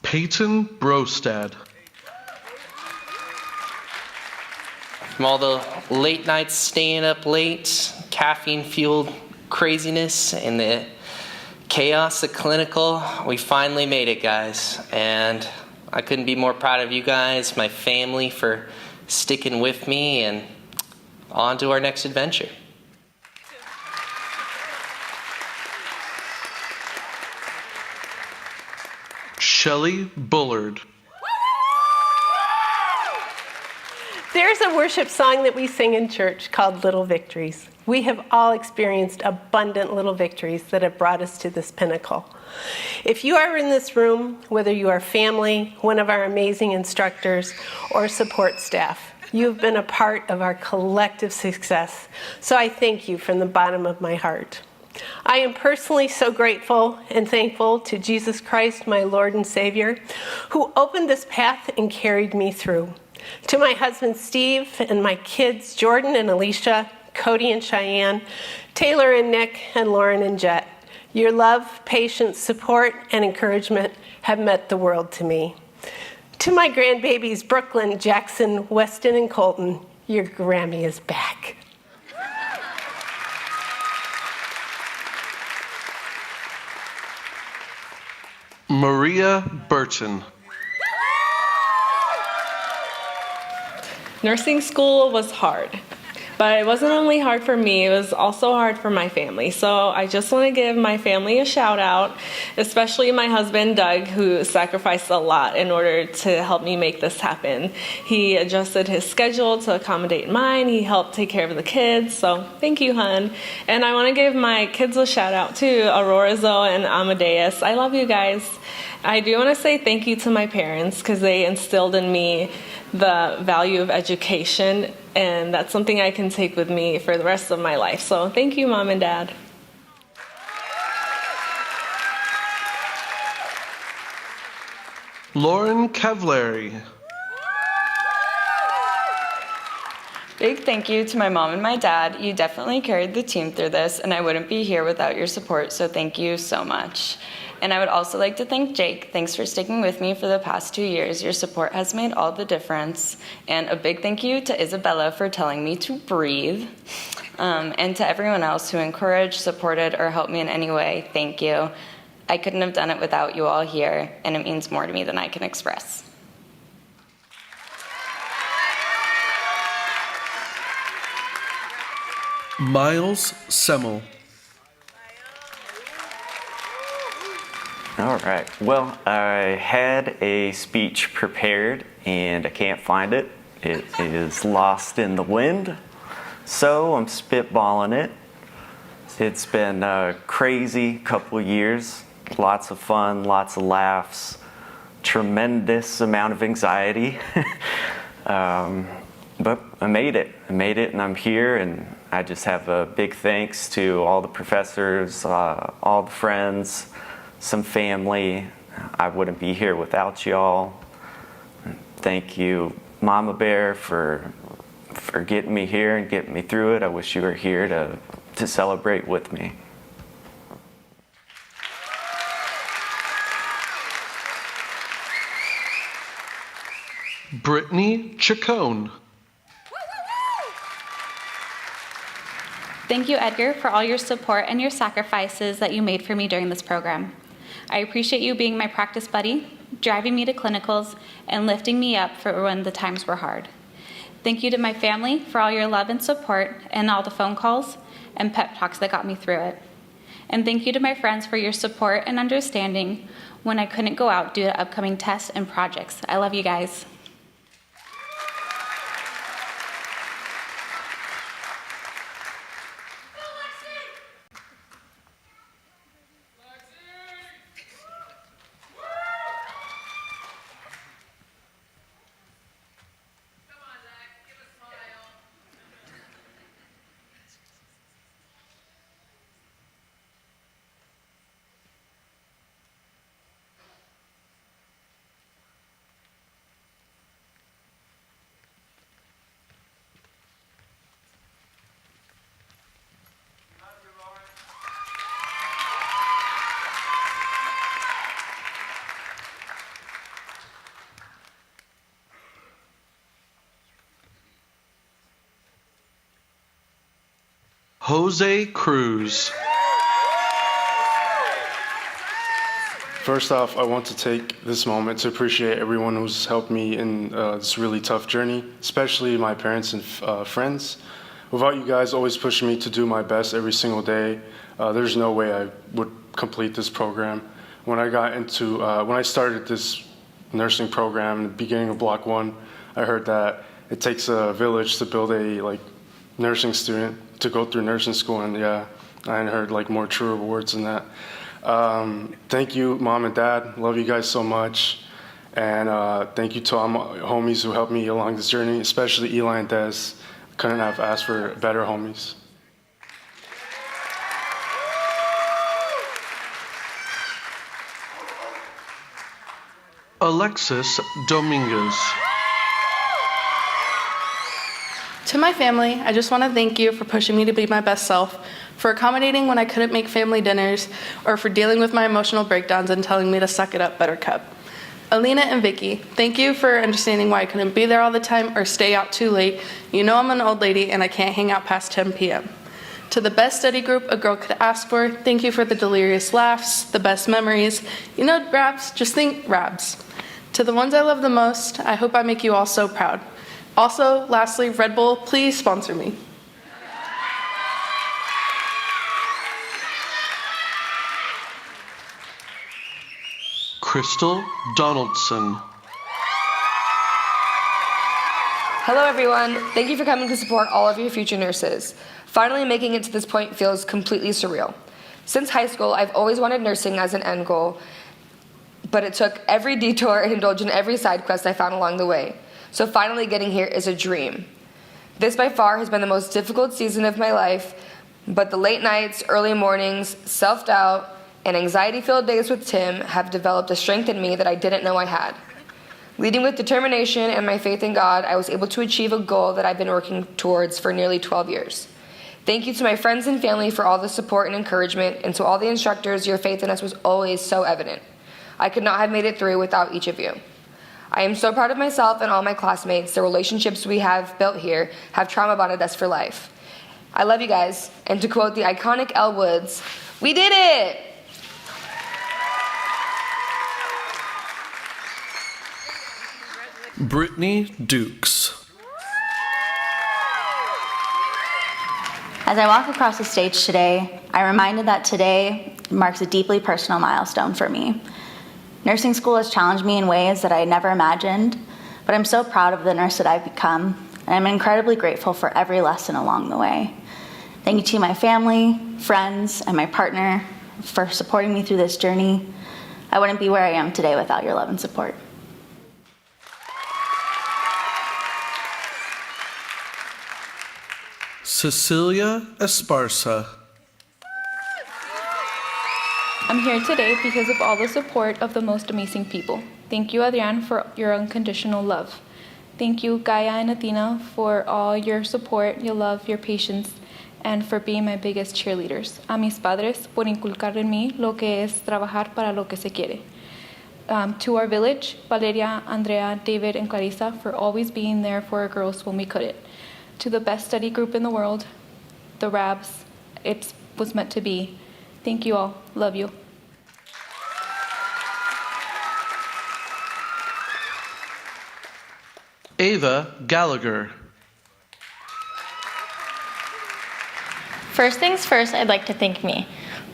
Peyton Brostad. From all the late nights staying up late, caffeine-fueled craziness, and the chaos of clinical, we finally made it, guys. And I couldn't be more proud of you guys, my family, for sticking with me, and on to our next adventure. Shelley Bullard. There's a worship song that we sing in church called Little Victories. We have all experienced abundant little victories that have brought us to this pinnacle. If you are in this room, whether you are family, one of our amazing instructors, or support staff, you've been a part of our collective success. So I thank you from the bottom of my heart. I am personally so grateful and thankful to Jesus Christ, my Lord and Savior, who opened this path and carried me through. To my husband, Steve, and my kids, Jordan and Alicia, Cody and Cheyenne, Taylor and Nick, and Lauren and Jet. Your love, patience, support, and encouragement have meant the world to me. To my grandbabies, Brooklyn, Jackson, Weston, and Colton, your Grammy is back. Maria Burton. Nursing school was hard, but it wasn't only hard for me, it was also hard for my family. So I just want to give my family a shout out, especially my husband, Doug, who sacrificed a lot in order to help me make this happen. He adjusted his schedule to accommodate mine. He helped take care of the kids. So thank you, hon. And I want to give my kids a shout out too, Aurora, Zoe, and Amadeus. I love you guys. I do want to say thank you to my parents because they instilled in me the value of education, and that's something I can take with me for the rest of my life. So thank you, Mom and Dad. Lauren Cavallari. Big thank you to my mom and my dad. You definitely carried the team through this, and I wouldn't be here without your support, so thank you so much. And I would also like to thank Jake. Thanks for sticking with me for the past 2 years. Your support has made all the difference. And a big thank you to Isabella for telling me to breathe. And to everyone else who encouraged, supported, or helped me in any way, thank you. I couldn't have done it without you all here, and it means more to me than I can express. Miles Semmel. All right. Well, I had a speech prepared and I can't find it. It is lost in the wind. So I'm spitballing it. It's been a crazy couple of years. Lots of fun, lots of laughs, tremendous amount of anxiety. But I made it. And I'm here, and I just have a big thanks to all the professors, all the friends, some family. I wouldn't be here without y'all. Thank you, Mama Bear, for getting me here and getting me through it. I wish you were here to celebrate with me. Brittany Chacon. Thank you, Edgar, for all your support and your sacrifices that you made for me during this program. I appreciate you being my practice buddy, driving me to clinicals, and lifting me up for when the times were hard. Thank you to my family for all your love and support and all the phone calls and pep talks that got me through it. And thank you to my friends for your support and understanding when I couldn't go out due to upcoming tests and projects. I love you guys. Jose Cruz. First off, I want to take this moment to appreciate everyone who's helped me in this really tough journey, especially my parents and friends. Without you guys always pushing me to do my best every single day, there's no way I would complete this program. When I started this nursing program in the beginning of Block 1, I heard that it takes a village to build a nursing student to go through nursing school, and yeah, I hadn't heard more truer words than that. Thank you, Mom and Dad. Love you guys so much. And thank you to all my homies who helped me along this journey, especially Eli and Des. Couldn't have asked for better homies. Alexis Dominguez. To my family, I just want to thank you for pushing me to be my best self, for accommodating when I couldn't make family dinners, or for dealing with my emotional breakdowns and telling me to suck it up, Buttercup. Alina and Vicky, thank you for understanding why I couldn't be there all the time or stay out too late. You know I'm an old lady and I can't hang out past 10 p.m. To the best study group a girl could ask for, thank you for the delirious laughs, the best memories. You know, Rabs, just think Rabs. To the ones I love the most, I hope I make you all so proud. Also, lastly, Red Bull, please sponsor me. Crystal Donaldson. Hello everyone, thank you for coming to support all of your future nurses. Finally making it to this point feels completely surreal. Since high school, I've always wanted nursing as an end goal, but it took every detour and indulged in every side quest I found along the way. So finally getting here is a dream. This by far has been the most difficult season of my life, but the late nights, early mornings, self-doubt, and anxiety-filled days with Tim have developed a strength in me that I didn't know I had. Leading with determination and my faith in God, I was able to achieve a goal that I've been working towards for nearly 12 years. Thank you to my friends and family for all the support and encouragement, and to all the instructors, your faith in us was always so evident. I could not have made it through without each of you. I am so proud of myself and all my classmates. The relationships we have built here have trauma bonded us for life. I love you guys, and to quote the iconic Elle Woods, we did it! Brittany Dukes. As I walk across the stage today, I'm reminded that today marks a deeply personal milestone for me. Nursing school has challenged me in ways that I never imagined, but I'm so proud of the nurse that I've become, and I'm incredibly grateful for every lesson along the way. Thank you to my family, friends, and my partner for supporting me through this journey. I wouldn't be where I am today without your love and support. Cecilia Esparza. I'm here today because of all the support of the most amazing people. Thank you, Adrian, for your unconditional love. Thank you, Gaia and Athena, for all your support, your love, your patience, and for being my biggest cheerleaders. A mis padres por inculcar en mí lo que es trabajar para lo que se quiere. To our village, Valeria, Andrea, David, and Clarissa, for always being there for our girls when we couldn't. To the best study group in the world, the Rabs, it was meant to be. Thank you all. Love you. Ava Gallagher. First things first, I'd like to thank me.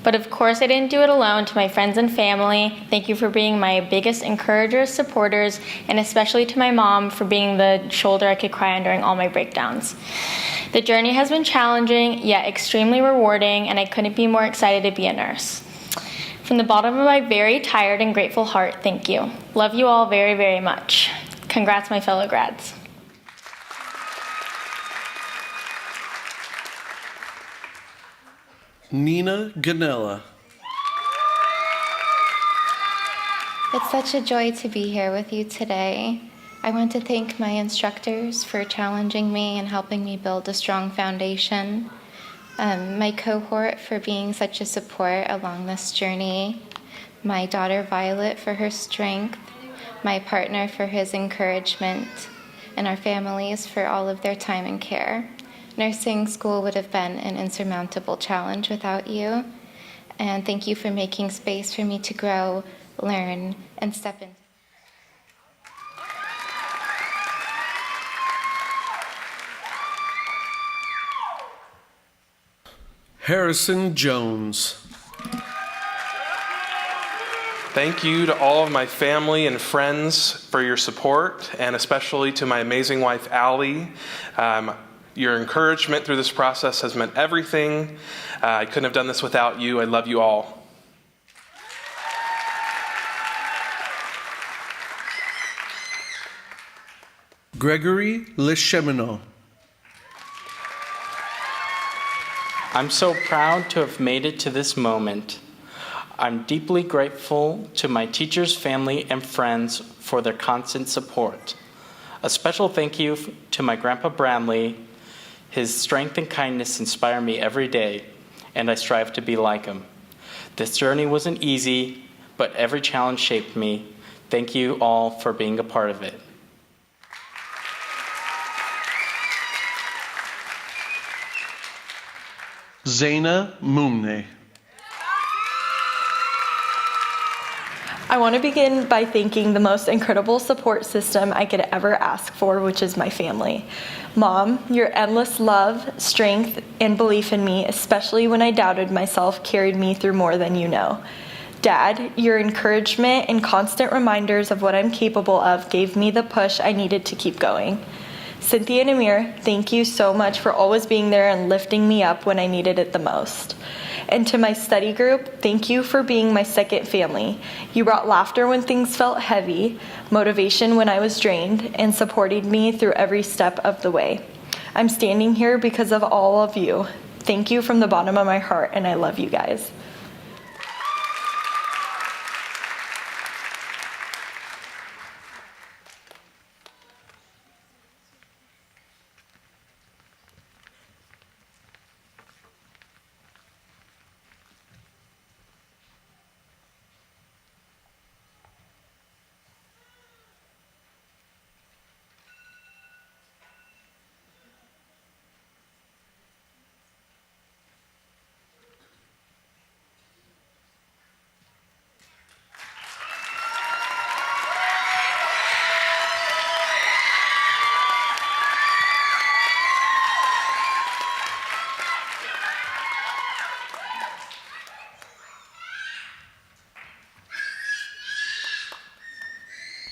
But of course, I didn't do it alone. To my friends and family, thank you for being my biggest encouragers, supporters, and especially to my mom for being the shoulder I could cry on during all my breakdowns. The journey has been challenging, yet extremely rewarding, and I couldn't be more excited to be a nurse. From the bottom of my very tired and grateful heart, thank you. Love you all very, very much. Congrats, my fellow grads. Nina Ganella. It's such a joy to be here with you today. I want to thank my instructors for challenging me and helping me build a strong foundation. My cohort for being such a support along this journey. My daughter Violet for her strength. My partner for his encouragement. And our families for all of their time and care. Nursing school would have been an insurmountable challenge without you. And thank you for making space for me to grow, learn, and step in. Harrison Jones. Thank you to all of my family and friends for your support, and especially to my amazing wife, Allie. Your encouragement through this process has meant everything. I couldn't have done this without you. I love you all. Gregory Lecheminot. I'm so proud to have made it to this moment. I'm deeply grateful to my teachers, family, and friends for their constant support. A special thank you to my Grandpa Bramley. His strength and kindness inspire me every day, and I strive to be like him. This journey wasn't easy, but every challenge shaped me. Thank you all for being a part of it. Zaina Mumne. I want to begin by thanking the most incredible support system I could ever ask for, which is my family. Mom, your endless love, strength, and belief in me, especially when I doubted myself, carried me through more than you know. Dad, your encouragement and constant reminders of what I'm capable of gave me the push I needed to keep going. Cynthia and Amir, thank you so much for always being there and lifting me up when I needed it the most. And to my study group, thank you for being my second family. You brought laughter when things felt heavy, motivation when I was drained, and supported me through every step of the way. I'm standing here because of all of you. Thank you from the bottom of my heart, and I love you guys.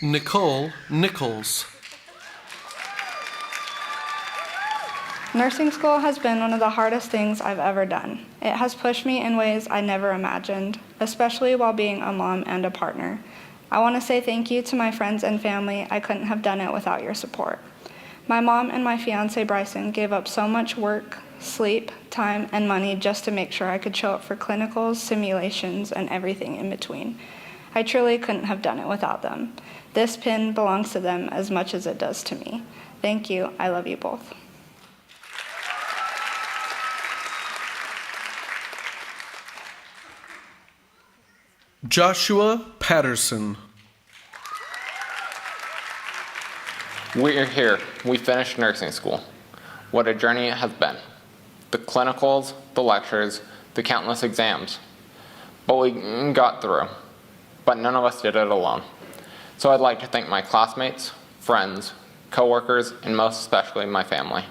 Nicole Nichols. Nursing school has been one of the hardest things I've ever done. It has pushed me in ways I never imagined, especially while being a mom and a partner. I want to say thank you to my friends and family. I couldn't have done it without your support. My mom and my fiance Bryson gave up so much work, sleep, time, and money just to make sure I could show up for clinicals, simulations, and everything in between. I truly couldn't have done it without them. This pin belongs to them as much as it does to me. Thank you. I love you both. Joshua Patterson. We're here. We finished nursing school. What a journey it has been. The clinicals, the lectures, the countless exams. But we got through. But none of us did it alone. So I'd like to thank my classmates, friends, coworkers, and most especially my family,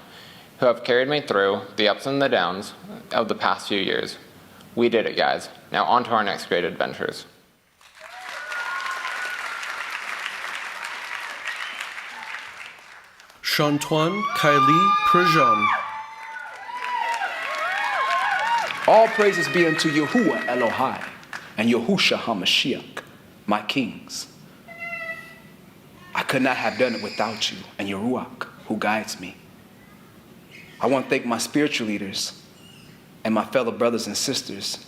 who have carried me through the ups and the downs of the past few years. We did it, guys. Now on to our next great adventures. Shantuan Kylie Prejean. All praises be unto Yahuwah Elohai and Yahusha HaMashiach, my kings. I could not have done it without you and your Ruach, who guides me. I want to thank my spiritual leaders and my fellow brothers and sisters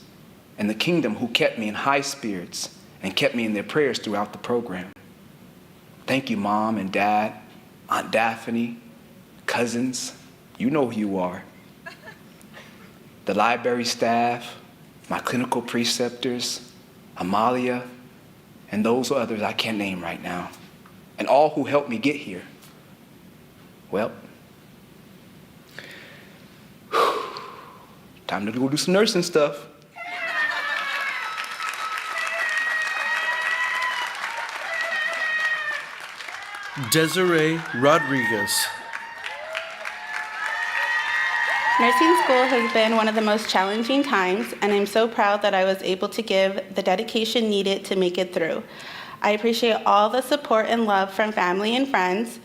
in the kingdom who kept me in high spirits and kept me in their prayers throughout the program. Thank you, Mom and Dad, Aunt Daphne, cousins, you know who you are. The library staff, my clinical preceptors, Amalia, and those others I can't name right now, and all who helped me get here. Well, time to go do some nursing stuff. Desiree Rodriguez. Nursing school has been one of the most challenging times, and I'm so proud that I was able to give the dedication needed to make it through. I appreciate all the support and love from family and friends.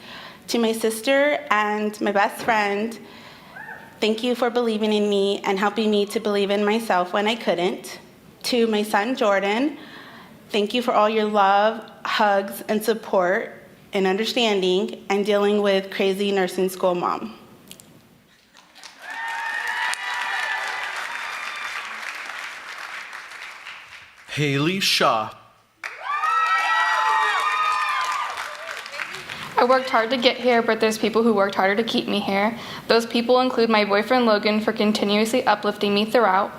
To my sister and my best friend, thank you for believing in me and helping me to believe in myself when I couldn't. To my son, Jordan, thank you for all your love, hugs, and support and understanding and dealing with crazy nursing school mom. Haley Shaw. I worked hard to get here, but there's people who worked harder to keep me here. Those people include my boyfriend Logan for continuously uplifting me throughout,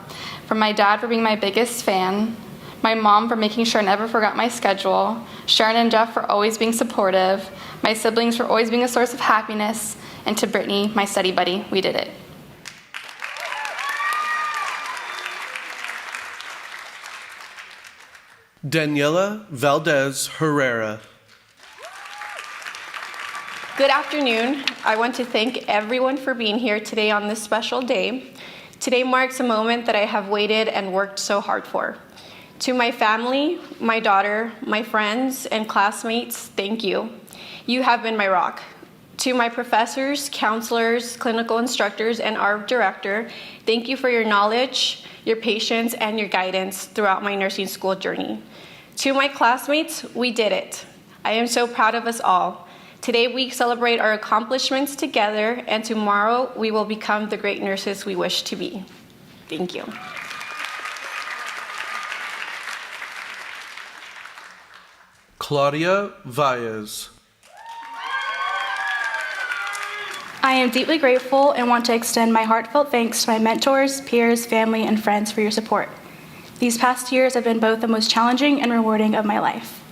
from my dad for being my biggest fan, my mom for making sure I never forgot my schedule, Sharon and Jeff for always being supportive, my siblings for always being a source of happiness, and to Brittany, my study buddy. We did it. Daniela Valdez Herrera. Good afternoon. I want to thank everyone for being here today on this special day. Today marks a moment that I have waited and worked so hard for. To my family, my daughter, my friends, and classmates, thank you. You have been my rock. To my professors, counselors, clinical instructors, and our director, thank you for your knowledge, your patience, and your guidance throughout my nursing school journey. To my classmates, we did it. I am so proud of us all. Today we celebrate our accomplishments together, and tomorrow we will become the great nurses we wish to be. Thank you. Claudia Valles. I am deeply grateful and want to extend my heartfelt thanks to my mentors, peers, family, and friends for your support. These past years have been both the most challenging and rewarding of my life.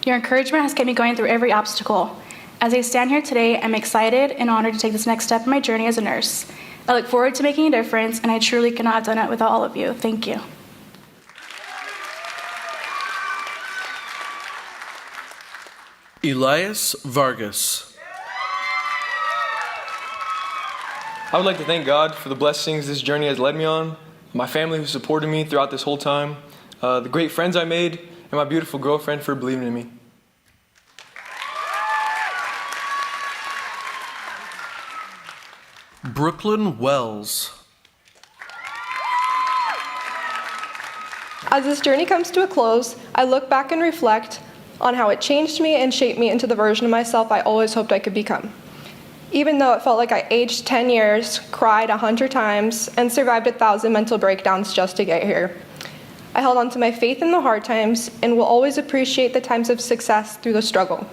Your encouragement has kept me going through every obstacle. As I stand here today, I'm excited and honored to take this next step in my journey as a nurse. I look forward to making a difference, and I truly could not have done it without all of you. Thank you. Elias Vargas. I would like to thank God for the blessings this journey has led me on, my family who supported me throughout this whole time, the great friends I made, and my beautiful girlfriend for believing in me. Brooklyn Wells. As this journey comes to a close, I look back and reflect on how it changed me and shaped me into the version of myself I always hoped I could become. Even though it felt like I aged 10 years, cried 100 times, and survived 1,000 mental breakdowns just to get here, I held on to my faith in the hard times and will always appreciate the times of success through the struggle.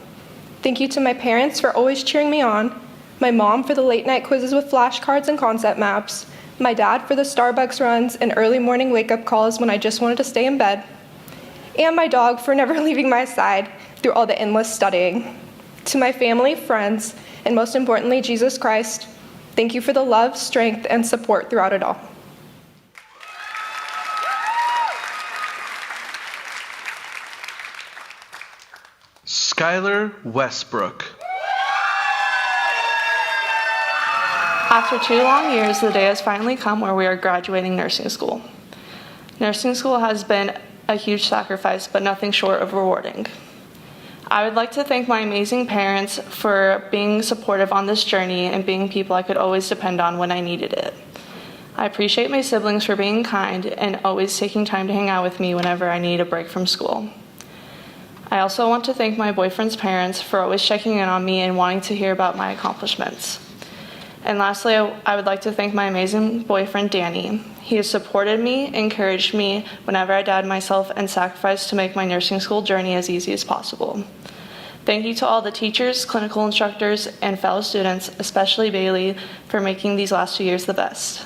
Thank you to my parents for always cheering me on, my mom for the late night quizzes with flashcards and concept maps, my dad for the Starbucks runs and early morning wake-up calls when I just wanted to stay in bed, and my dog for never leaving my side through all the endless studying. To my family, friends, and most importantly, Jesus Christ, thank you for the love, strength, and support throughout it all. Skylar Westbrook. After 2 long years, the day has finally come where we are graduating nursing school. Nursing school has been a huge sacrifice, but nothing short of rewarding. I would like to thank my amazing parents for being supportive on this journey and being people I could always depend on when I needed it. I appreciate my siblings for being kind and always taking time to hang out with me whenever I need a break from school. I also want to thank my boyfriend's parents for always checking in on me and wanting to hear about my accomplishments. And lastly, I would like to thank my amazing boyfriend, Danny. He has supported me, encouraged me whenever I doubted myself, and sacrificed to make my nursing school journey as easy as possible. Thank you to all the teachers, clinical instructors, and fellow students, especially Bailey, for making these last 2 years the best.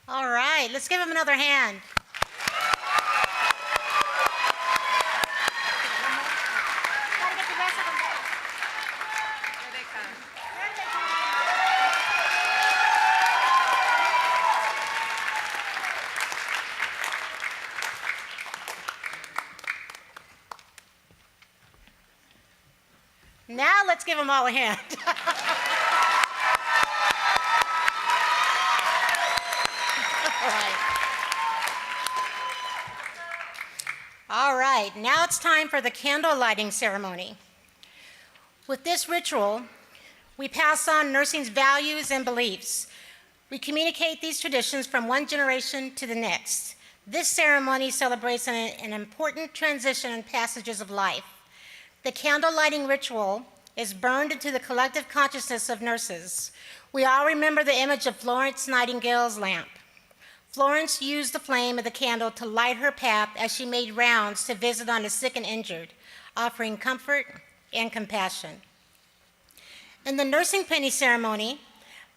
All right, let's give him another hand. Now let's give them all a hand. All right, now it's time for the candle lighting ceremony. With this ritual, we pass on nursing's values and beliefs. We communicate these traditions from one generation to the next. This ceremony celebrates an important transition and passages of life. The candle lighting ritual is burned into the collective consciousness of nurses. We all remember the image of Florence Nightingale's lamp. Florence used the flame of the candle to light her path as she made rounds to visit on the sick and injured, offering comfort and compassion. In the nursing penny ceremony,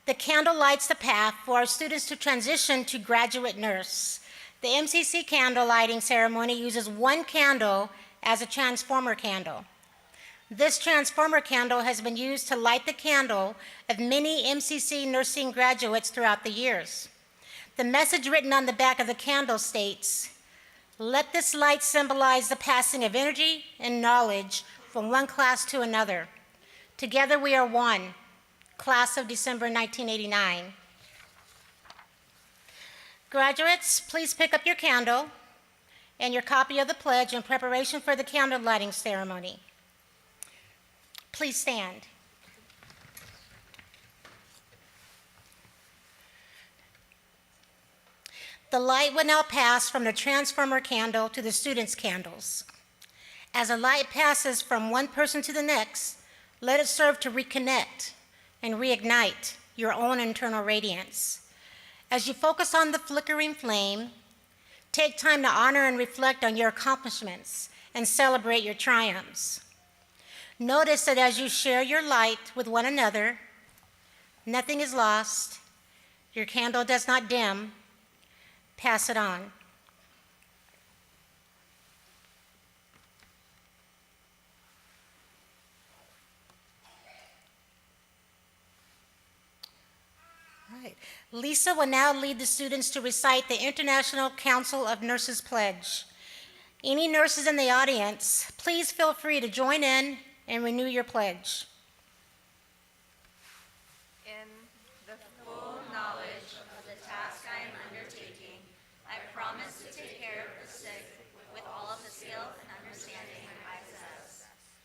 the candle lights the path for our students to transition to graduate nurse. The MCC candle lighting ceremony uses one candle as a transformer candle. This transformer candle has been used to light the candle of many MCC nursing graduates throughout the years. The message written on the back of the candle states, "Let this light symbolize the passing of energy and knowledge from one class to another. Together we are one, class of December 1989. Graduates, please pick up your candle and your copy of the pledge in preparation for the candle lighting ceremony. Please stand. The light will now pass from the transformer candle to the students' candles. As the light passes from one person to the next, let it serve to reconnect and reignite your own internal radiance. As you focus on the flickering flame, take time to honor and reflect on your accomplishments and celebrate your triumphs. Notice that as you share your light with one another, nothing is lost, your candle does not dim, pass it on. Right. Lisa will now lead the students to recite the International Council of Nurses Pledge. Any nurses in the audience, please feel free to join in and renew your pledge. In the full knowledge of the task I am undertaking, I promise to take care of the sick with all of the skill and understanding I possess,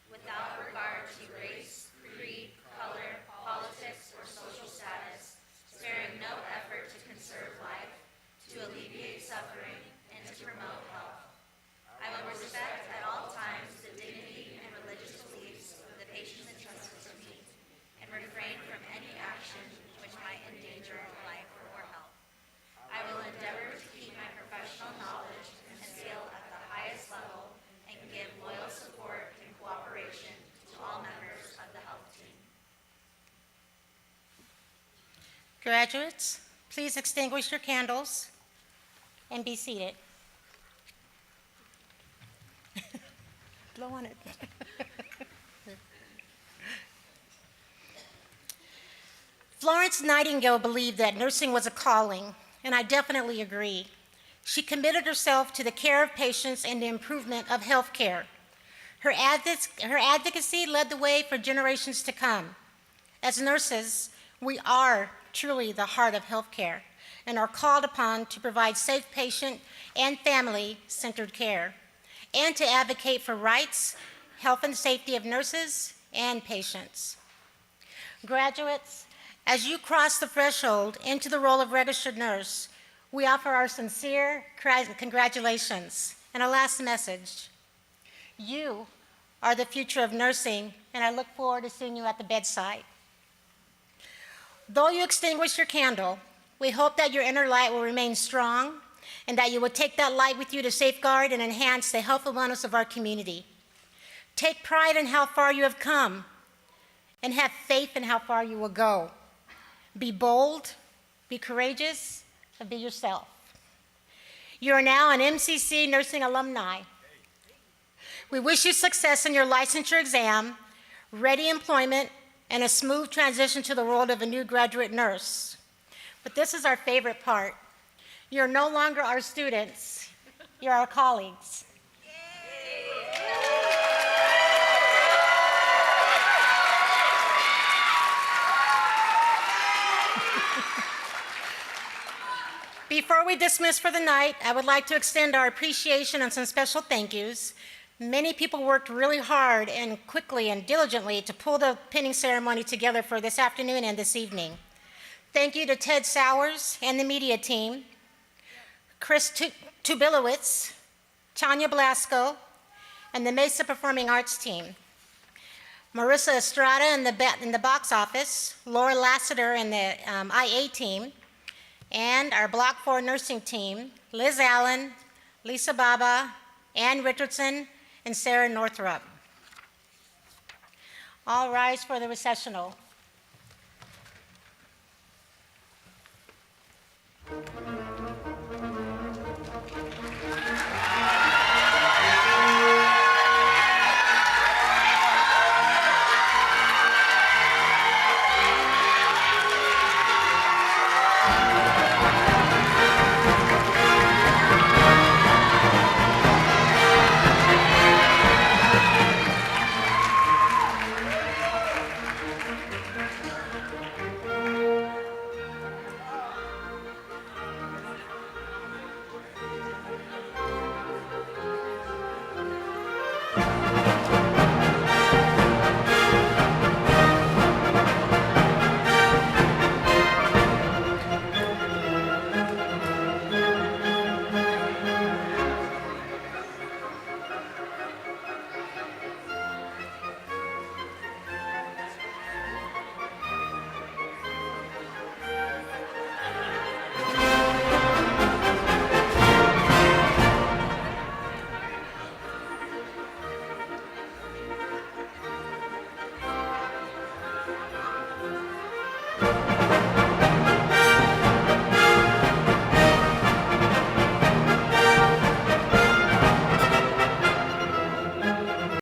without regard to race, creed, color, politics, or social status, sparing no effort to conserve life, to alleviate suffering, and to promote health. I will respect at all times the dignity and religious beliefs of the patients entrusted to me, and refrain from any action which might endanger life or health. I will endeavor to keep my professional knowledge and skill at the highest level and give loyal support and cooperation to all members of the health team. Graduates, please extinguish your candles and be seated. Blow on it. Florence Nightingale believed that nursing was a calling, and I definitely agree. She committed herself to the care of patients and the improvement of health care. Her advocacy led the way for generations to come. As nurses, we are truly the heart of healthcare and are called upon to provide safe patient and family-centered care and to advocate for rights, health and safety of nurses and patients. Graduates, as you cross the threshold into the role of registered nurse, we offer our sincere congratulations and a last message. You are the future of nursing, and I look forward to seeing you at the bedside. Though you extinguish your candle, we hope that your inner light will remain strong and that you will take that light with you to safeguard and enhance the health and wellness of our community. Take pride in how far you have come and have faith in how far you will go. Be bold, be courageous, and be yourself. You are now an MCC nursing alumni. We wish you success in your licensure exam, ready employment, and a smooth transition to the world of a new graduate nurse. But this is our favorite part. You're no longer our students, you're our colleagues. Before we dismiss for the night, I would like to extend our appreciation and some special thank yous. Many people worked really hard and quickly and diligently to pull the pinning ceremony together for this afternoon and this evening. Thank you to Ted Sowers and the media team, Chris Tubilowitz, Tanya Blasco, and the Mesa Performing Arts team. Marissa Estrada in the box office, Laura Lassiter in the IA team, and our Block 4 nursing team, Liz Allen, Lisa Baba, Ann Richardson, and Sarah Northrup. All rise for the recessional.